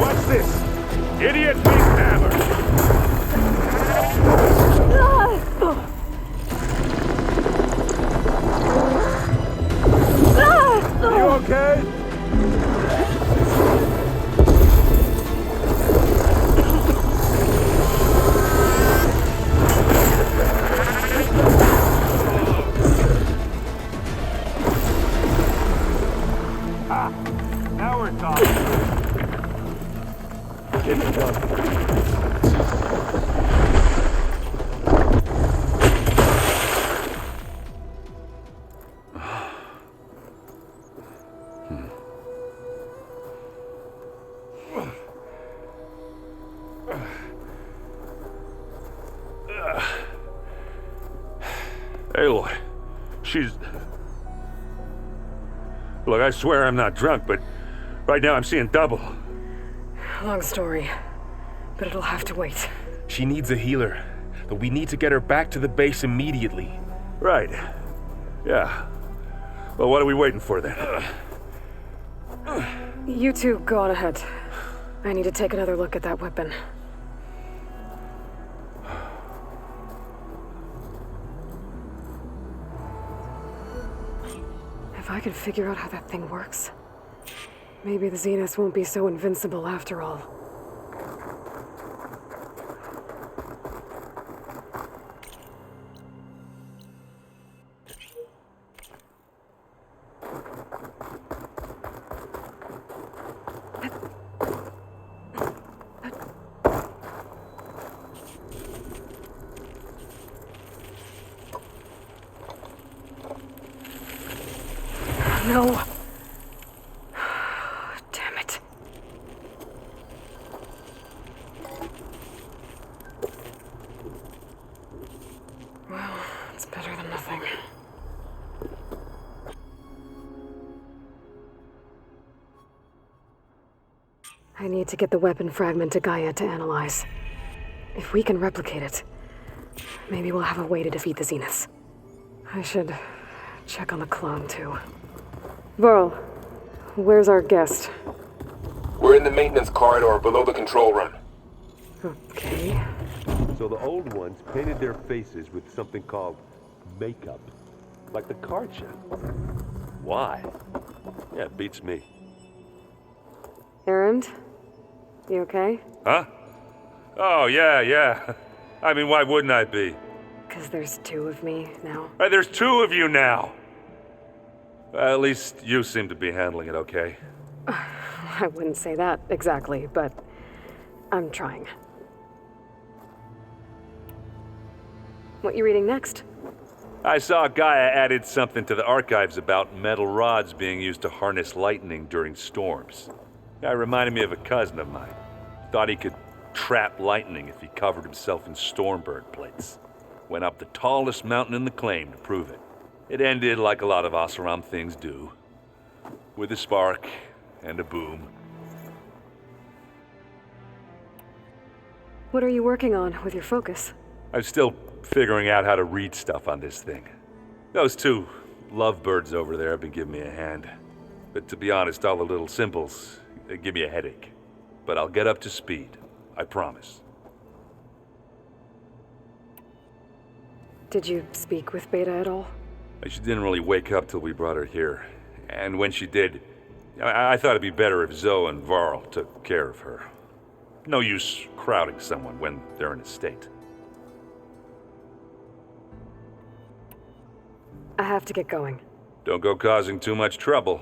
What's this? Idiot beast hammer. You okay? Ah, now we're talking. Get it done. Aloy, she's... Look, I swear I'm not drunk, but right now I'm seeing double. Long story, but it'll have to wait. She needs a healer, but we need to get her back to the base immediately. Right. Yeah. Well, what are we waiting for then? You two go on ahead. I need to take another look at that weapon. If I can figure out how that thing works, Maybe the Zeniths won't be so invincible after all. No. Damn it. Well, it's better than nothing. I need to get the weapon fragment to Gaia to analyze. If we can replicate it, maybe we'll have a way to defeat the Zeniths. I should check on the clone, too. Varl, where's our guest? We're in the maintenance corridor below the control room. Okay. So the old ones painted their faces with something called makeup. Like the card show. Why? Yeah, it beats me. Errand? You okay? Huh? Oh, yeah. I mean, why wouldn't I be? Because there's two of me now. There's two of you now! At least you seem to be handling it okay. I wouldn't say that exactly, but I'm trying. What you reading next? I saw Gaia added something to the archives about metal rods being used to harness lightning during storms. That reminded me of a cousin of mine. Thought he could trap lightning if he covered himself in Stormbird plates. Went up the tallest mountain in the claim to prove it. It ended like a lot of Oseram things do. With a spark and a boom. What are you working on with your focus? I'm still figuring out how to read stuff on this thing. Those two lovebirds over there have been giving me a hand. But to be honest, all the little symbols, they give me a headache. But I'll get up to speed. I promise. Did you speak with Beta at all? She didn't really wake up till we brought her here. And when she did, I thought it'd be better if Zoe and Varl took care of her. No use crowding someone when they're in a state. I have to get going. Don't go causing too much trouble.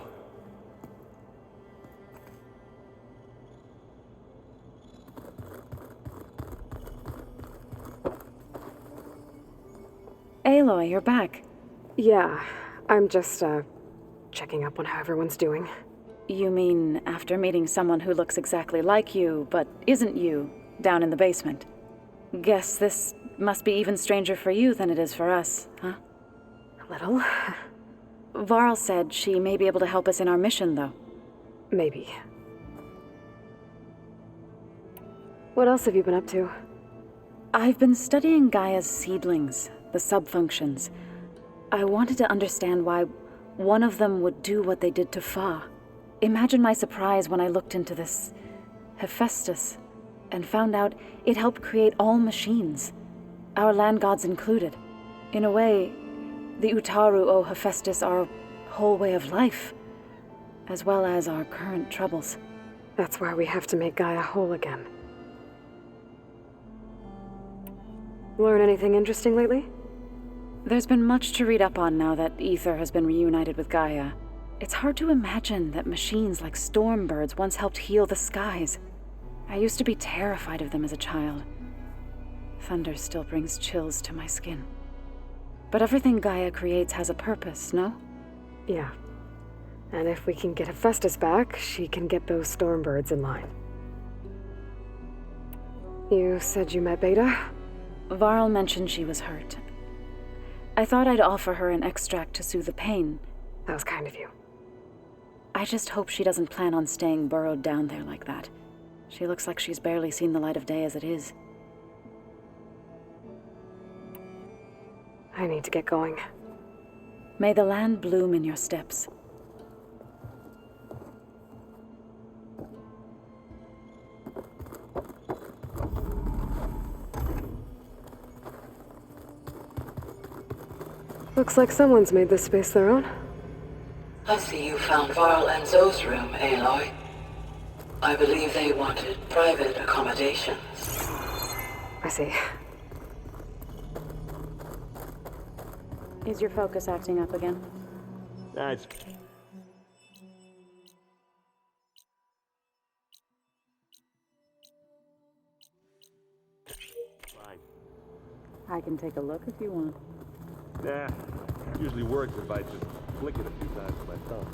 Aloy, you're back. Yeah, I'm just, checking up on how everyone's doing. You mean after meeting someone who looks exactly like you, but isn't you, down in the basement? Guess this must be even stranger for you than it is for us, huh? A little. Varl said she may be able to help us in our mission, though. Maybe. What else have you been up to? I've been studying Gaia's seedlings, the subfunctions. I wanted to understand why one of them would do what they did to Fa. Imagine my surprise when I looked into this Hephaestus and found out it helped create all machines, our land gods included. In a way, the Utaru owe Hephaestus our whole way of life, as well as our current troubles. That's why we have to make Gaia whole again. Learn anything interesting lately? There's been much to read up on now that Ether has been reunited with Gaia. It's hard to imagine that machines like Stormbirds once helped heal the skies. I used to be terrified of them as a child. Thunder still brings chills to my skin. But everything Gaia creates has a purpose, no? Yeah. And if we can get Hephaestus back, she can get those Stormbirds in line. You said you met Beta? Varl mentioned she was hurt. I thought I'd offer her an extract to soothe the pain. That was kind of you. I just hope she doesn't plan on staying burrowed down there like that. She looks like she's barely seen the light of day as it is. I need to get going. May the land bloom in your steps. Looks like someone's made this space their own. I see you found Varl and Zoe's room, Aloy. I believe they wanted private accommodations. I see. Is your focus acting up again? That's... fine. I can take a look if you want. Nah, it usually works if I just flick it a few times with my thumb.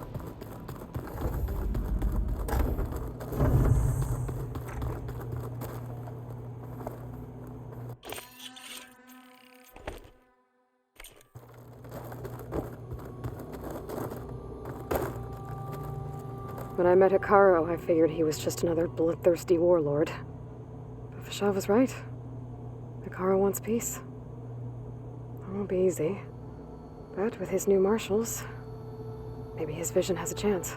When I met Hikaru, I figured he was just another bloodthirsty warlord. But Fashav was right. Hikaru wants peace. It won't be easy. But with his new marshals, maybe his vision has a chance.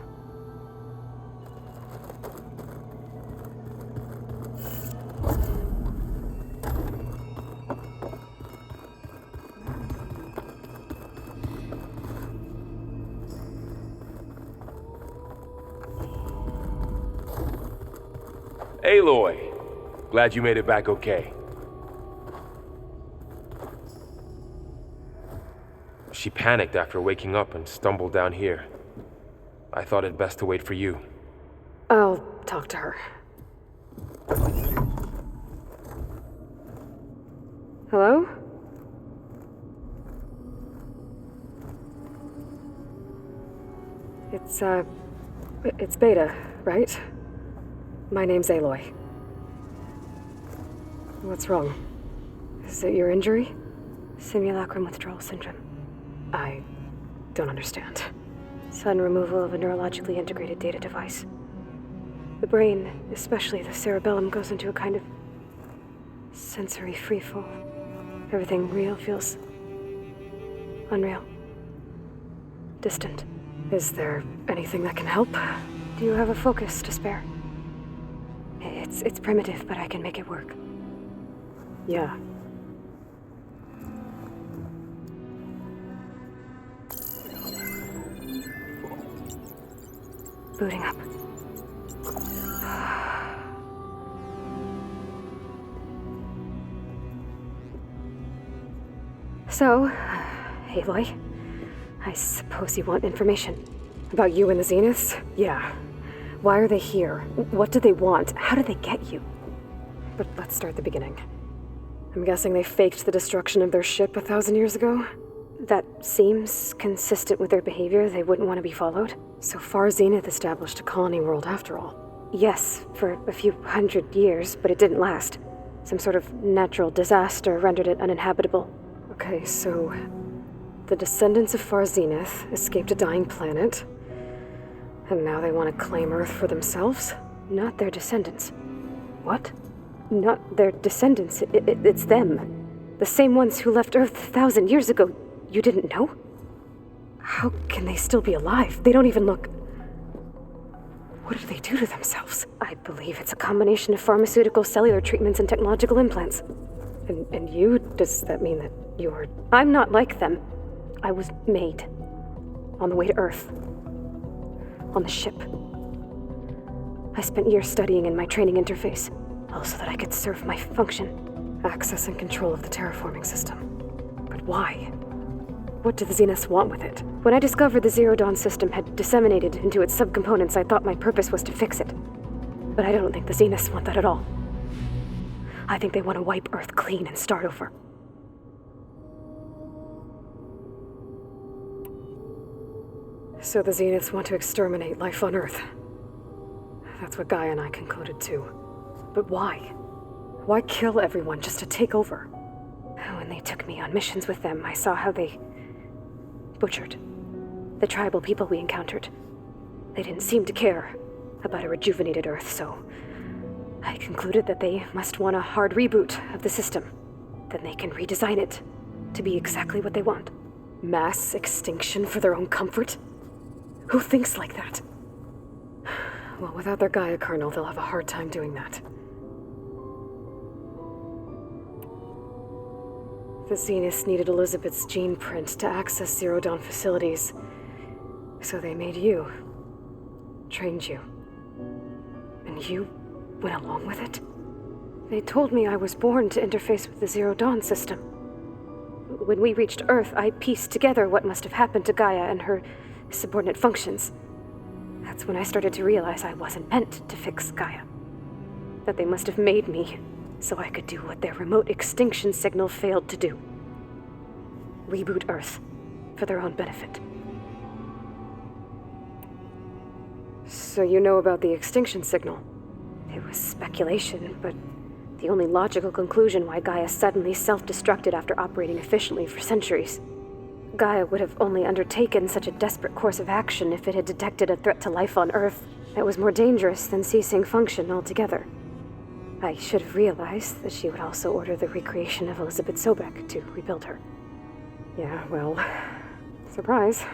Aloy! Glad you made it back okay. She panicked after waking up and stumbled down here. I thought it best to wait for you. I'll talk to her. Hello? It's Beta, right? My name's Aloy. What's wrong? Is it your injury? Simulacrum withdrawal syndrome. I don't understand. Sudden removal of a neurologically integrated data device. The brain, especially the cerebellum, goes into a kind of sensory freefall. Everything real feels unreal. Distant. Is there anything that can help? Do you have a focus to spare? It's primitive, but I can make it work. Yeah. Booting up. So, Aloy, I suppose you want information. About you and the Zeniths? Yeah. Why are they here? What do they want? How did they get you? But let's start at the beginning. I'm guessing they faked the destruction of their ship 1,000 years ago? That seems consistent with their behavior. They wouldn't want to be followed. So far, Zenith established a colony world after all. Yes, for a few hundred years, but it didn't last. Some sort of natural disaster rendered it uninhabitable. Okay, so the descendants of Far Zenith escaped a dying planet, and now they want to claim Earth for themselves? Not their descendants. What? Not their descendants. It's them. The same ones who left Earth 1,000 years ago. You didn't know? How can they still be alive? They don't even look... What do they do to themselves? I believe it's a combination of pharmaceutical, cellular treatments, and technological implants. And you? Does that mean that you're... I'm not like them. I was made. On the way to Earth. On the ship. I spent years studying in my training interface, all so that I could serve my function. Access and control of the terraforming system. But why? What do the Zeniths want with it? When I discovered the Zero Dawn system had disseminated into its subcomponents, I thought my purpose was to fix it. But I don't think the Zeniths want that at all. I think they want to wipe Earth clean and start over. So the Zeniths want to exterminate life on Earth. That's what Gaia and I concluded too. But why? Why kill everyone just to take over? When they took me on missions with them, I saw how they butchered the tribal people we encountered. They didn't seem to care about a rejuvenated Earth, so I concluded that they must want a hard reboot of the system. Then they can redesign it to be exactly what they want. Mass extinction for their own comfort? Who thinks like that? Well, without their Gaia kernel, they'll have a hard time doing that. The Zeniths needed Elizabeth's gene print to access Zero Dawn facilities. So they made you. Trained you. And you went along with it? They told me I was born to interface with the Zero Dawn system. When we reached Earth, I pieced together what must have happened to Gaia and her subordinate functions. That's when I started to realize I wasn't meant to fix Gaia. That they must have made me so I could do what their remote extinction signal failed to do. Reboot Earth for their own benefit. So you know about the extinction signal? It was speculation, but the only logical conclusion why Gaia suddenly self-destructed after operating efficiently for centuries. Gaia would have only undertaken such a desperate course of action if it had detected a threat to life on Earth that was more dangerous than ceasing function altogether. I should have realized that she would also order the recreation of Elizabeth Sobek to rebuild her. Yeah, well, surprise.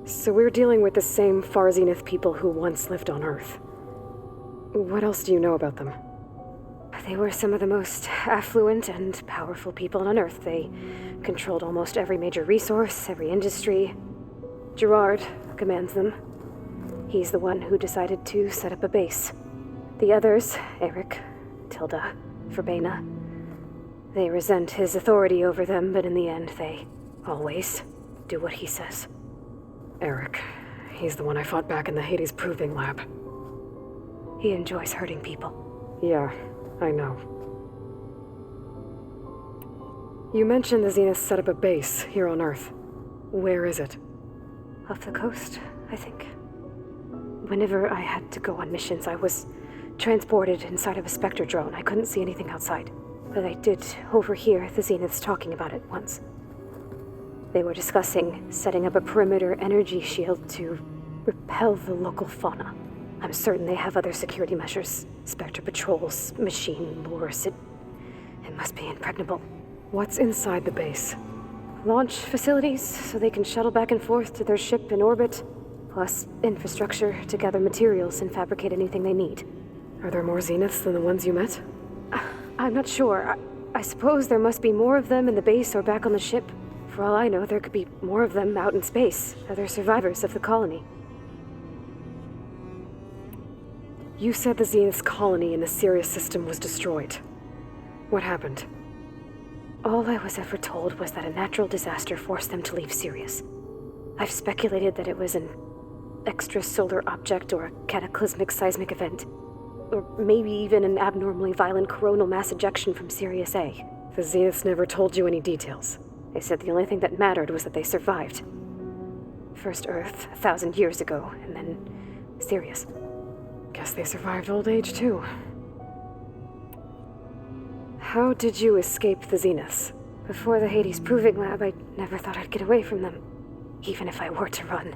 So we're dealing with the same Far Zenith people who once lived on Earth. What else do you know about them? They were some of the most affluent and powerful people on Earth. They controlled almost every major resource, every industry. Gerard commands them. He's the one who decided to set up a base. The others, Eric, Tilda, Verbena, they resent his authority over them, but in the end, they always do what he says. Eric. He's the one I fought back in the Hades Proving Lab. He enjoys hurting people. Yeah, I know. You mentioned the Zenith set up a base here on Earth. Where is it? Off the coast, I think. Whenever I had to go on missions, I was transported inside of a Spectre drone. I couldn't see anything outside. But I did overhear the Zeniths talking about it once. They were discussing setting up a perimeter energy shield to repel the local fauna. I'm certain they have other security measures. Spectre patrols, machine lures. It must be impregnable. What's inside the base? Launch facilities, so they can shuttle back and forth to their ship in orbit, plus infrastructure to gather materials and fabricate anything they need. Are there more Zeniths than the ones you met? I'm not sure. I suppose there must be more of them in the base or back on the ship. For all I know, there could be more of them out in space, other survivors of the colony. You said the Zenith's colony in the Sirius system was destroyed. What happened? All I was ever told was that a natural disaster forced them to leave Sirius. I've speculated that it was an extrasolar object or a cataclysmic seismic event. Or maybe even an abnormally violent coronal mass ejection from Sirius A. The Zeniths never told you any details. They said the only thing that mattered was that they survived. First Earth, 1,000 years ago, and then Sirius. Guess they survived old age, too. How did you escape the Zeniths? Before the Hades Proving Lab, I never thought I'd get away from them. Even if I were to run.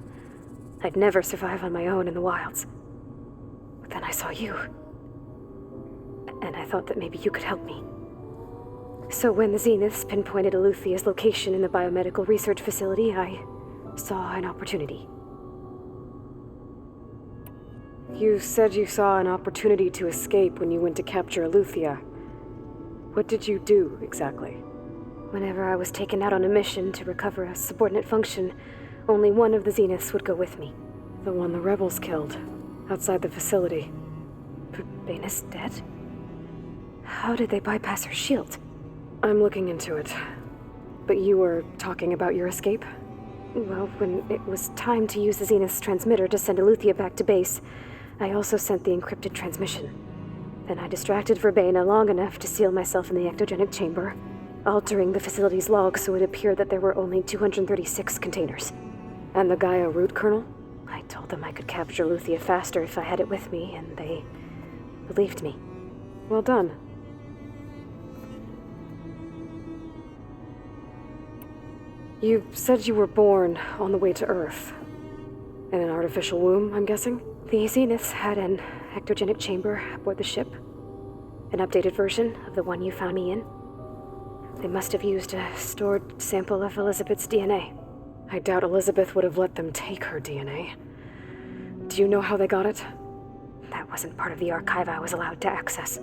I'd never survive on my own in the wilds. But then I saw you. And I thought that maybe you could help me. So when the Zeniths pinpointed Eluthia's location in the biomedical research facility, I saw an opportunity. You said you saw an opportunity to escape when you went to capture Eluthia. What did you do, exactly? Whenever I was taken out on a mission to recover a subordinate function, only one of the Zeniths would go with me. The one the rebels killed, outside the facility. Baina's dead? How did they bypass her shield? I'm looking into it. But you were talking about your escape? Well, when it was time to use the Zenith's transmitter to send Eluthia back to base, I also sent the encrypted transmission. Then I distracted Verbena long enough to seal myself in the ectogenic chamber, altering the facility's log so it appeared that there were only 236 containers. And the Gaia root kernel? I told them I could capture Eluthia faster if I had it with me, and they believed me. Well done. You said you were born on the way to Earth. In an artificial womb, I'm guessing? The Zeniths had an ectogenic chamber aboard the ship. An updated version of the one you found me in. They must have used a stored sample of Elizabeth's DNA. I doubt Elizabeth would have let them take her DNA. Do you know how they got it? That wasn't part of the archive I was allowed to access.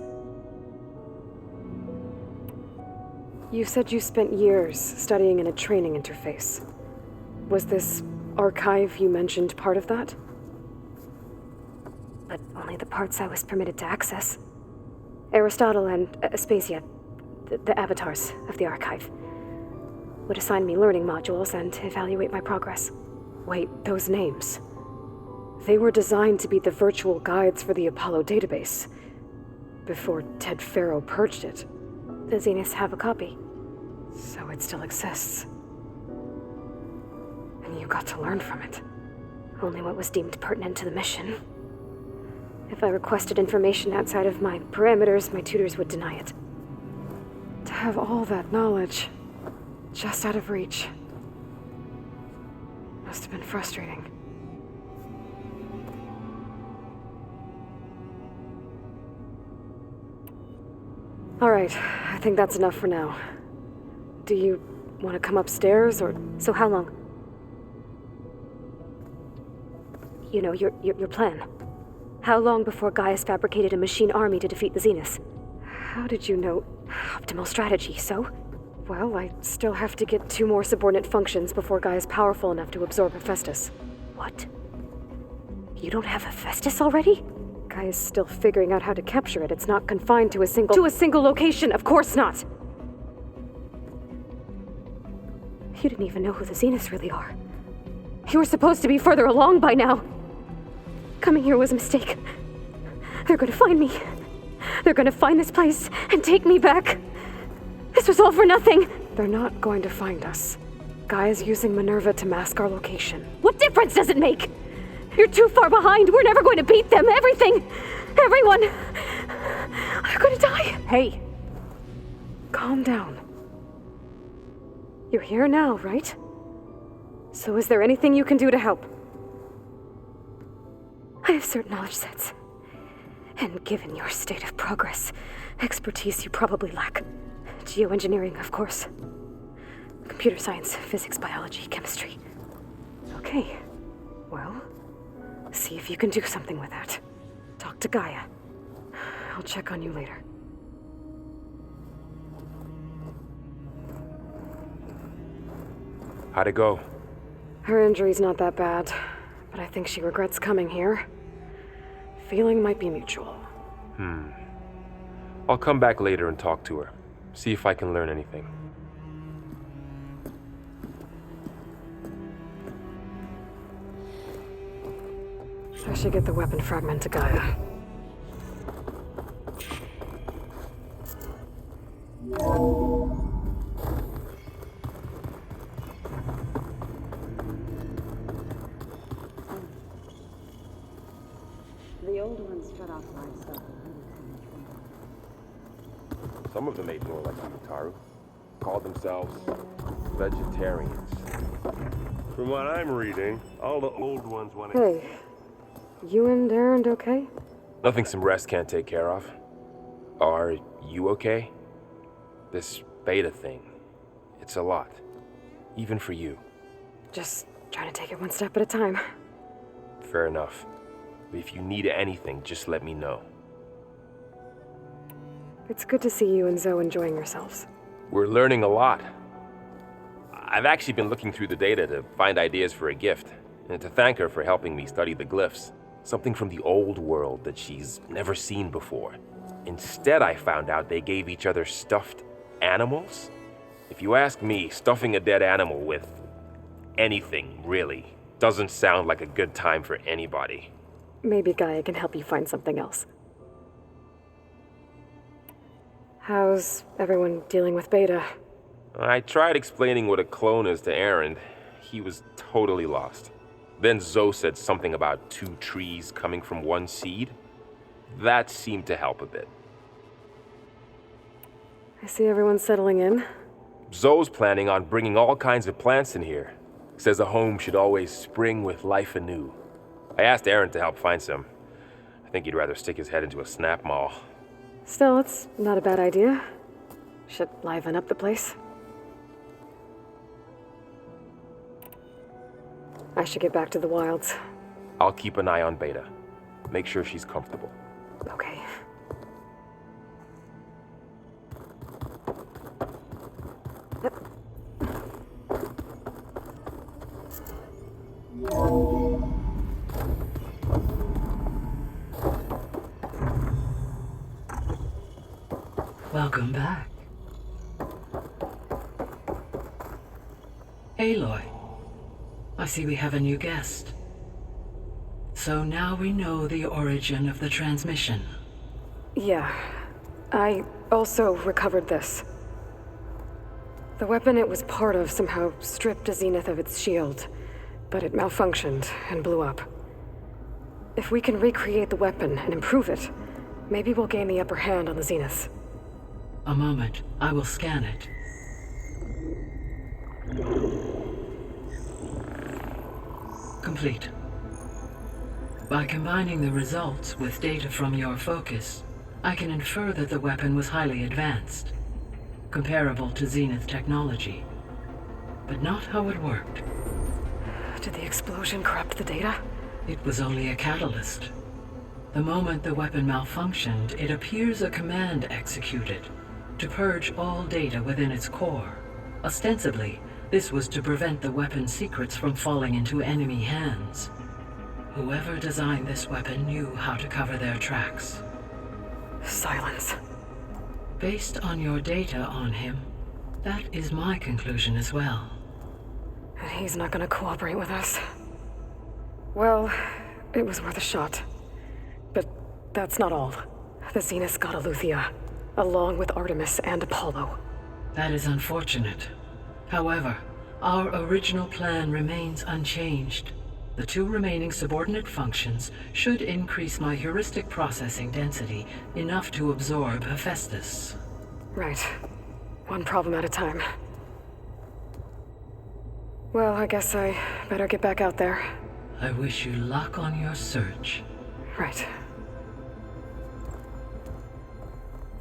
You said you spent years studying in a training interface. Was this archive you mentioned part of that? But only the parts I was permitted to access. Aristotle and Aspasia, the avatars of the archive, would assign me learning modules and evaluate my progress. Wait, those names. They were designed to be the virtual guides for the Apollo database, before Ted Faro purged it. The Zeniths have a copy. So it still exists. And you got to learn from it. Only what was deemed pertinent to the mission. If I requested information outside of my parameters, my tutors would deny it. To have all that knowledge, just out of reach, must have been frustrating. All right, I think that's enough for now. Do you want to come upstairs, or... So how long? You know, your plan. How long before Gaius fabricated a machine army to defeat the Zeniths? How did you know? Optimal strategy, so? Well, I still have to get 2 more subordinate functions before Gaia's powerful enough to absorb Hephaestus. What? You don't have Hephaestus already? Gaia's still figuring out how to capture it. It's not confined to a single location, of course not! You didn't even know who the Zeniths really are. You were supposed to be further along by now! Coming here was a mistake. They're gonna find me. They're gonna find this place and take me back. This was all for nothing. They're not going to find us. Gaia's using Minerva to mask our location. What difference does it make? You're too far behind. We're never going to beat them. Everything. Everyone. I'm gonna die. Hey. Calm down. You're here now, right? So is there anything you can do to help? I have certain knowledge sets. And given your state of progress, expertise you probably lack. Geoengineering, of course. Computer science, physics, biology, chemistry. Okay. Well, see if you can do something with that. Talk to Gaia. I'll check on you later. How'd it go? Her injury's not that bad, but I think she regrets coming here. Feeling might be mutual. I'll come back later and talk to her. See if I can learn anything. I should get the weapon fragment to Gaia. The old ones shut off livestock. Some of them ate more like Yutaru. Called themselves vegetarians. From what I'm reading, all the old ones want to... Hey, you and Aaron okay? Nothing some rest can't take care of. Are you okay? This beta thing, it's a lot. Even for you. Just trying to take it one step at a time. Fair enough. But if you need anything, just let me know. It's good to see you and Zoe enjoying yourselves. We're learning a lot. I've actually been looking through the data to find ideas for a gift, and to thank her for helping me study the glyphs. Something from the old world that she's never seen before. Instead, I found out they gave each other stuffed animals. If you ask me, stuffing a dead animal with anything, really, doesn't sound like a good time for anybody. Maybe Gaia can help you find something else. How's everyone dealing with Beta? I tried explaining what a clone is to Aaron. He was totally lost. Then Zoe said something about 2 trees coming from 1 seed. That seemed to help a bit. I see everyone's settling in. Zoe's planning on bringing all kinds of plants in here. Says a home should always spring with life anew. I asked Aaron to help find some. I think he'd rather stick his head into a snap mall. Still, it's not a bad idea. Should liven up the place. I should get back to the wilds. I'll keep an eye on Beta. Make sure she's comfortable. Okay. Welcome back. Aloy, I see we have a new guest. So now we know the origin of the transmission. Yeah. I also recovered this. The weapon it was part of somehow stripped Zenith of its shield, but it malfunctioned and blew up. If we can recreate the weapon and improve it, maybe we'll gain the upper hand on the Zeniths. A moment, I will scan it. Complete. By combining the results with data from your focus, I can infer that the weapon was highly advanced, comparable to Zenith technology, but not how it worked. Did the explosion corrupt the data? It was only a catalyst. The moment the weapon malfunctioned, it appears a command executed to purge all data within its core. Ostensibly, this was to prevent the weapon's secrets from falling into enemy hands. Whoever designed this weapon knew how to cover their tracks. Silence. Based on your data on him, that is my conclusion as well. And he's not gonna cooperate with us. Well, it was worth a shot. But that's not all. The Zeniths got Aletheia, along with Artemis and Apollo. That is unfortunate. However, our original plan remains unchanged. The 2 remaining subordinate functions should increase my heuristic processing density enough to absorb Hephaestus. Right. One problem at a time. Well, I guess I better get back out there. I wish you luck on your search. Right.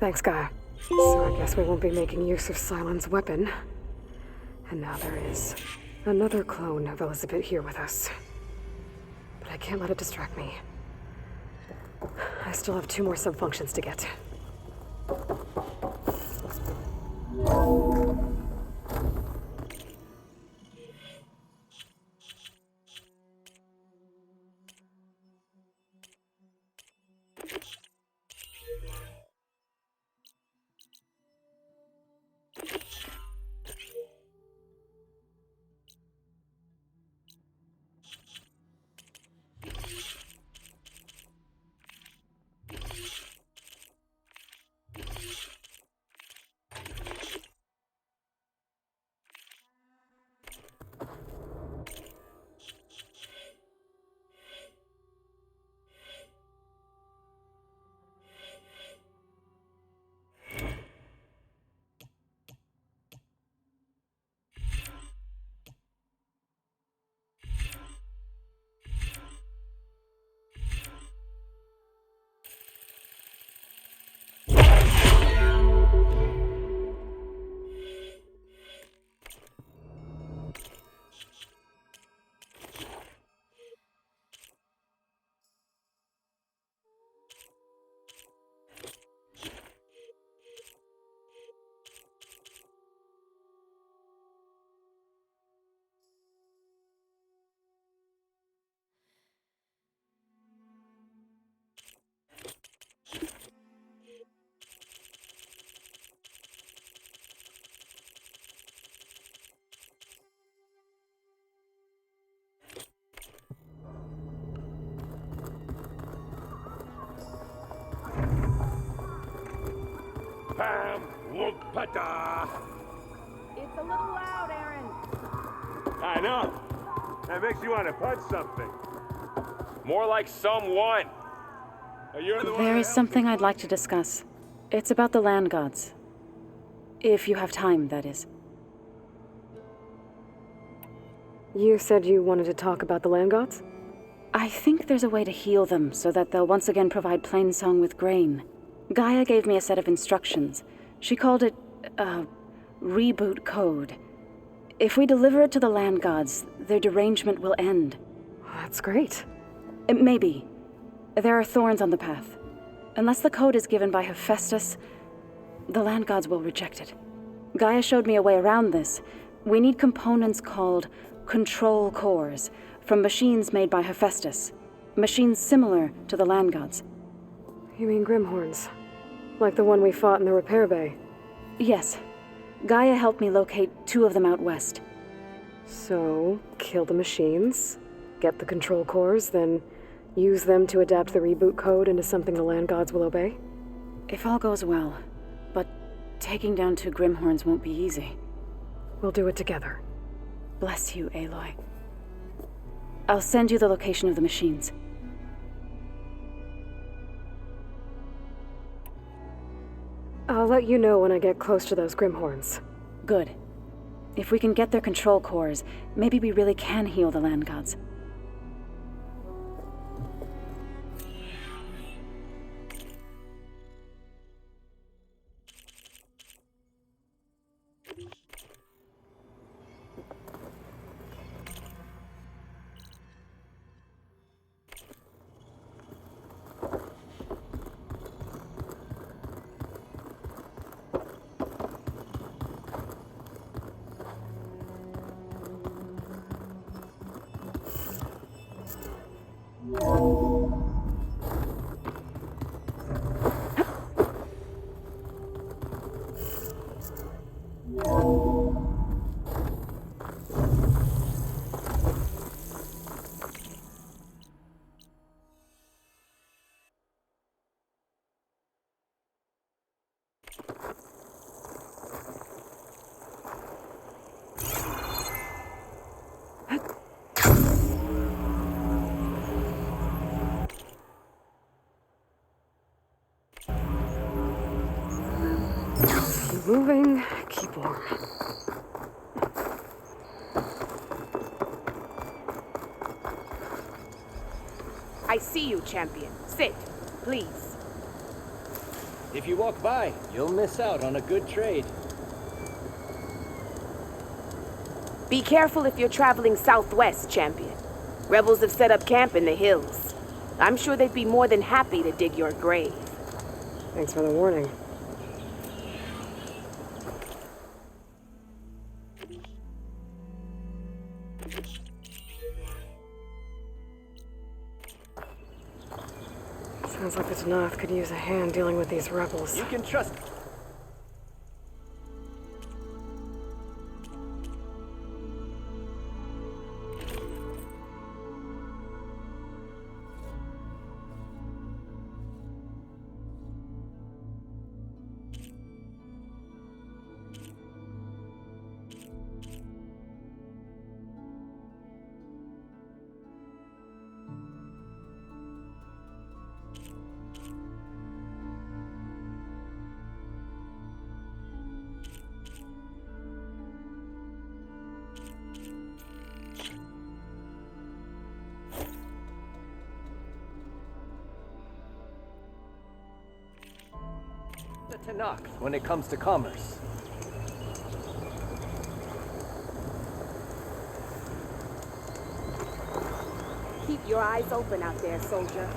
Thanks, Gaia. So I guess we won't be making use of Cylon's weapon. And now there is another clone of Elizabeth here with us. But I can't let it distract me. I still have 2 more subfunctions to get. Pam Whoopata! It's a little loud, Aaron. I know. That makes you want to punch something. More like someone. You're the one There that is helped something I'd like to discuss. It's about the land gods. If you have time, that is. You said you wanted to talk about the land gods? I think there's a way to heal them so that they'll once again provide Plainsong with grain. Gaia gave me a set of instructions. She called it, reboot code. If we deliver it to the land gods, their derangement will end. That's great. Maybe. There are thorns on the path. Unless the code is given by Hephaestus, the land gods will reject it. Gaia showed me a way around this. We need components called control cores from machines made by Hephaestus. Machines similar to the land gods. You mean Grimhorns? Like the one we fought in the repair bay? Yes. Gaia helped me locate 2 of them out west. So, kill the machines, get the control cores, then use them to adapt the reboot code into something the land gods will obey? If all goes well. But taking down 2 Grimhorns won't be easy. We'll do it together. Bless you, Aloy. I'll send you the location of the machines. I'll let you know when I get close to those Grimhorns. Good. If we can get their control cores, maybe we really can heal the land gods. Keep moving, keep warm. I see you, champion. Sit, please. If you walk by, you'll miss out on a good trade. Be careful if you're traveling southwest, champion. Rebels have set up camp in the hills. I'm sure they'd be more than happy to dig your grave. Thanks for the warning. Sounds like the Tanath could use a hand dealing with these rebels. You can trust... the Tanakh when it comes to commerce. Keep your eyes open out there, soldier.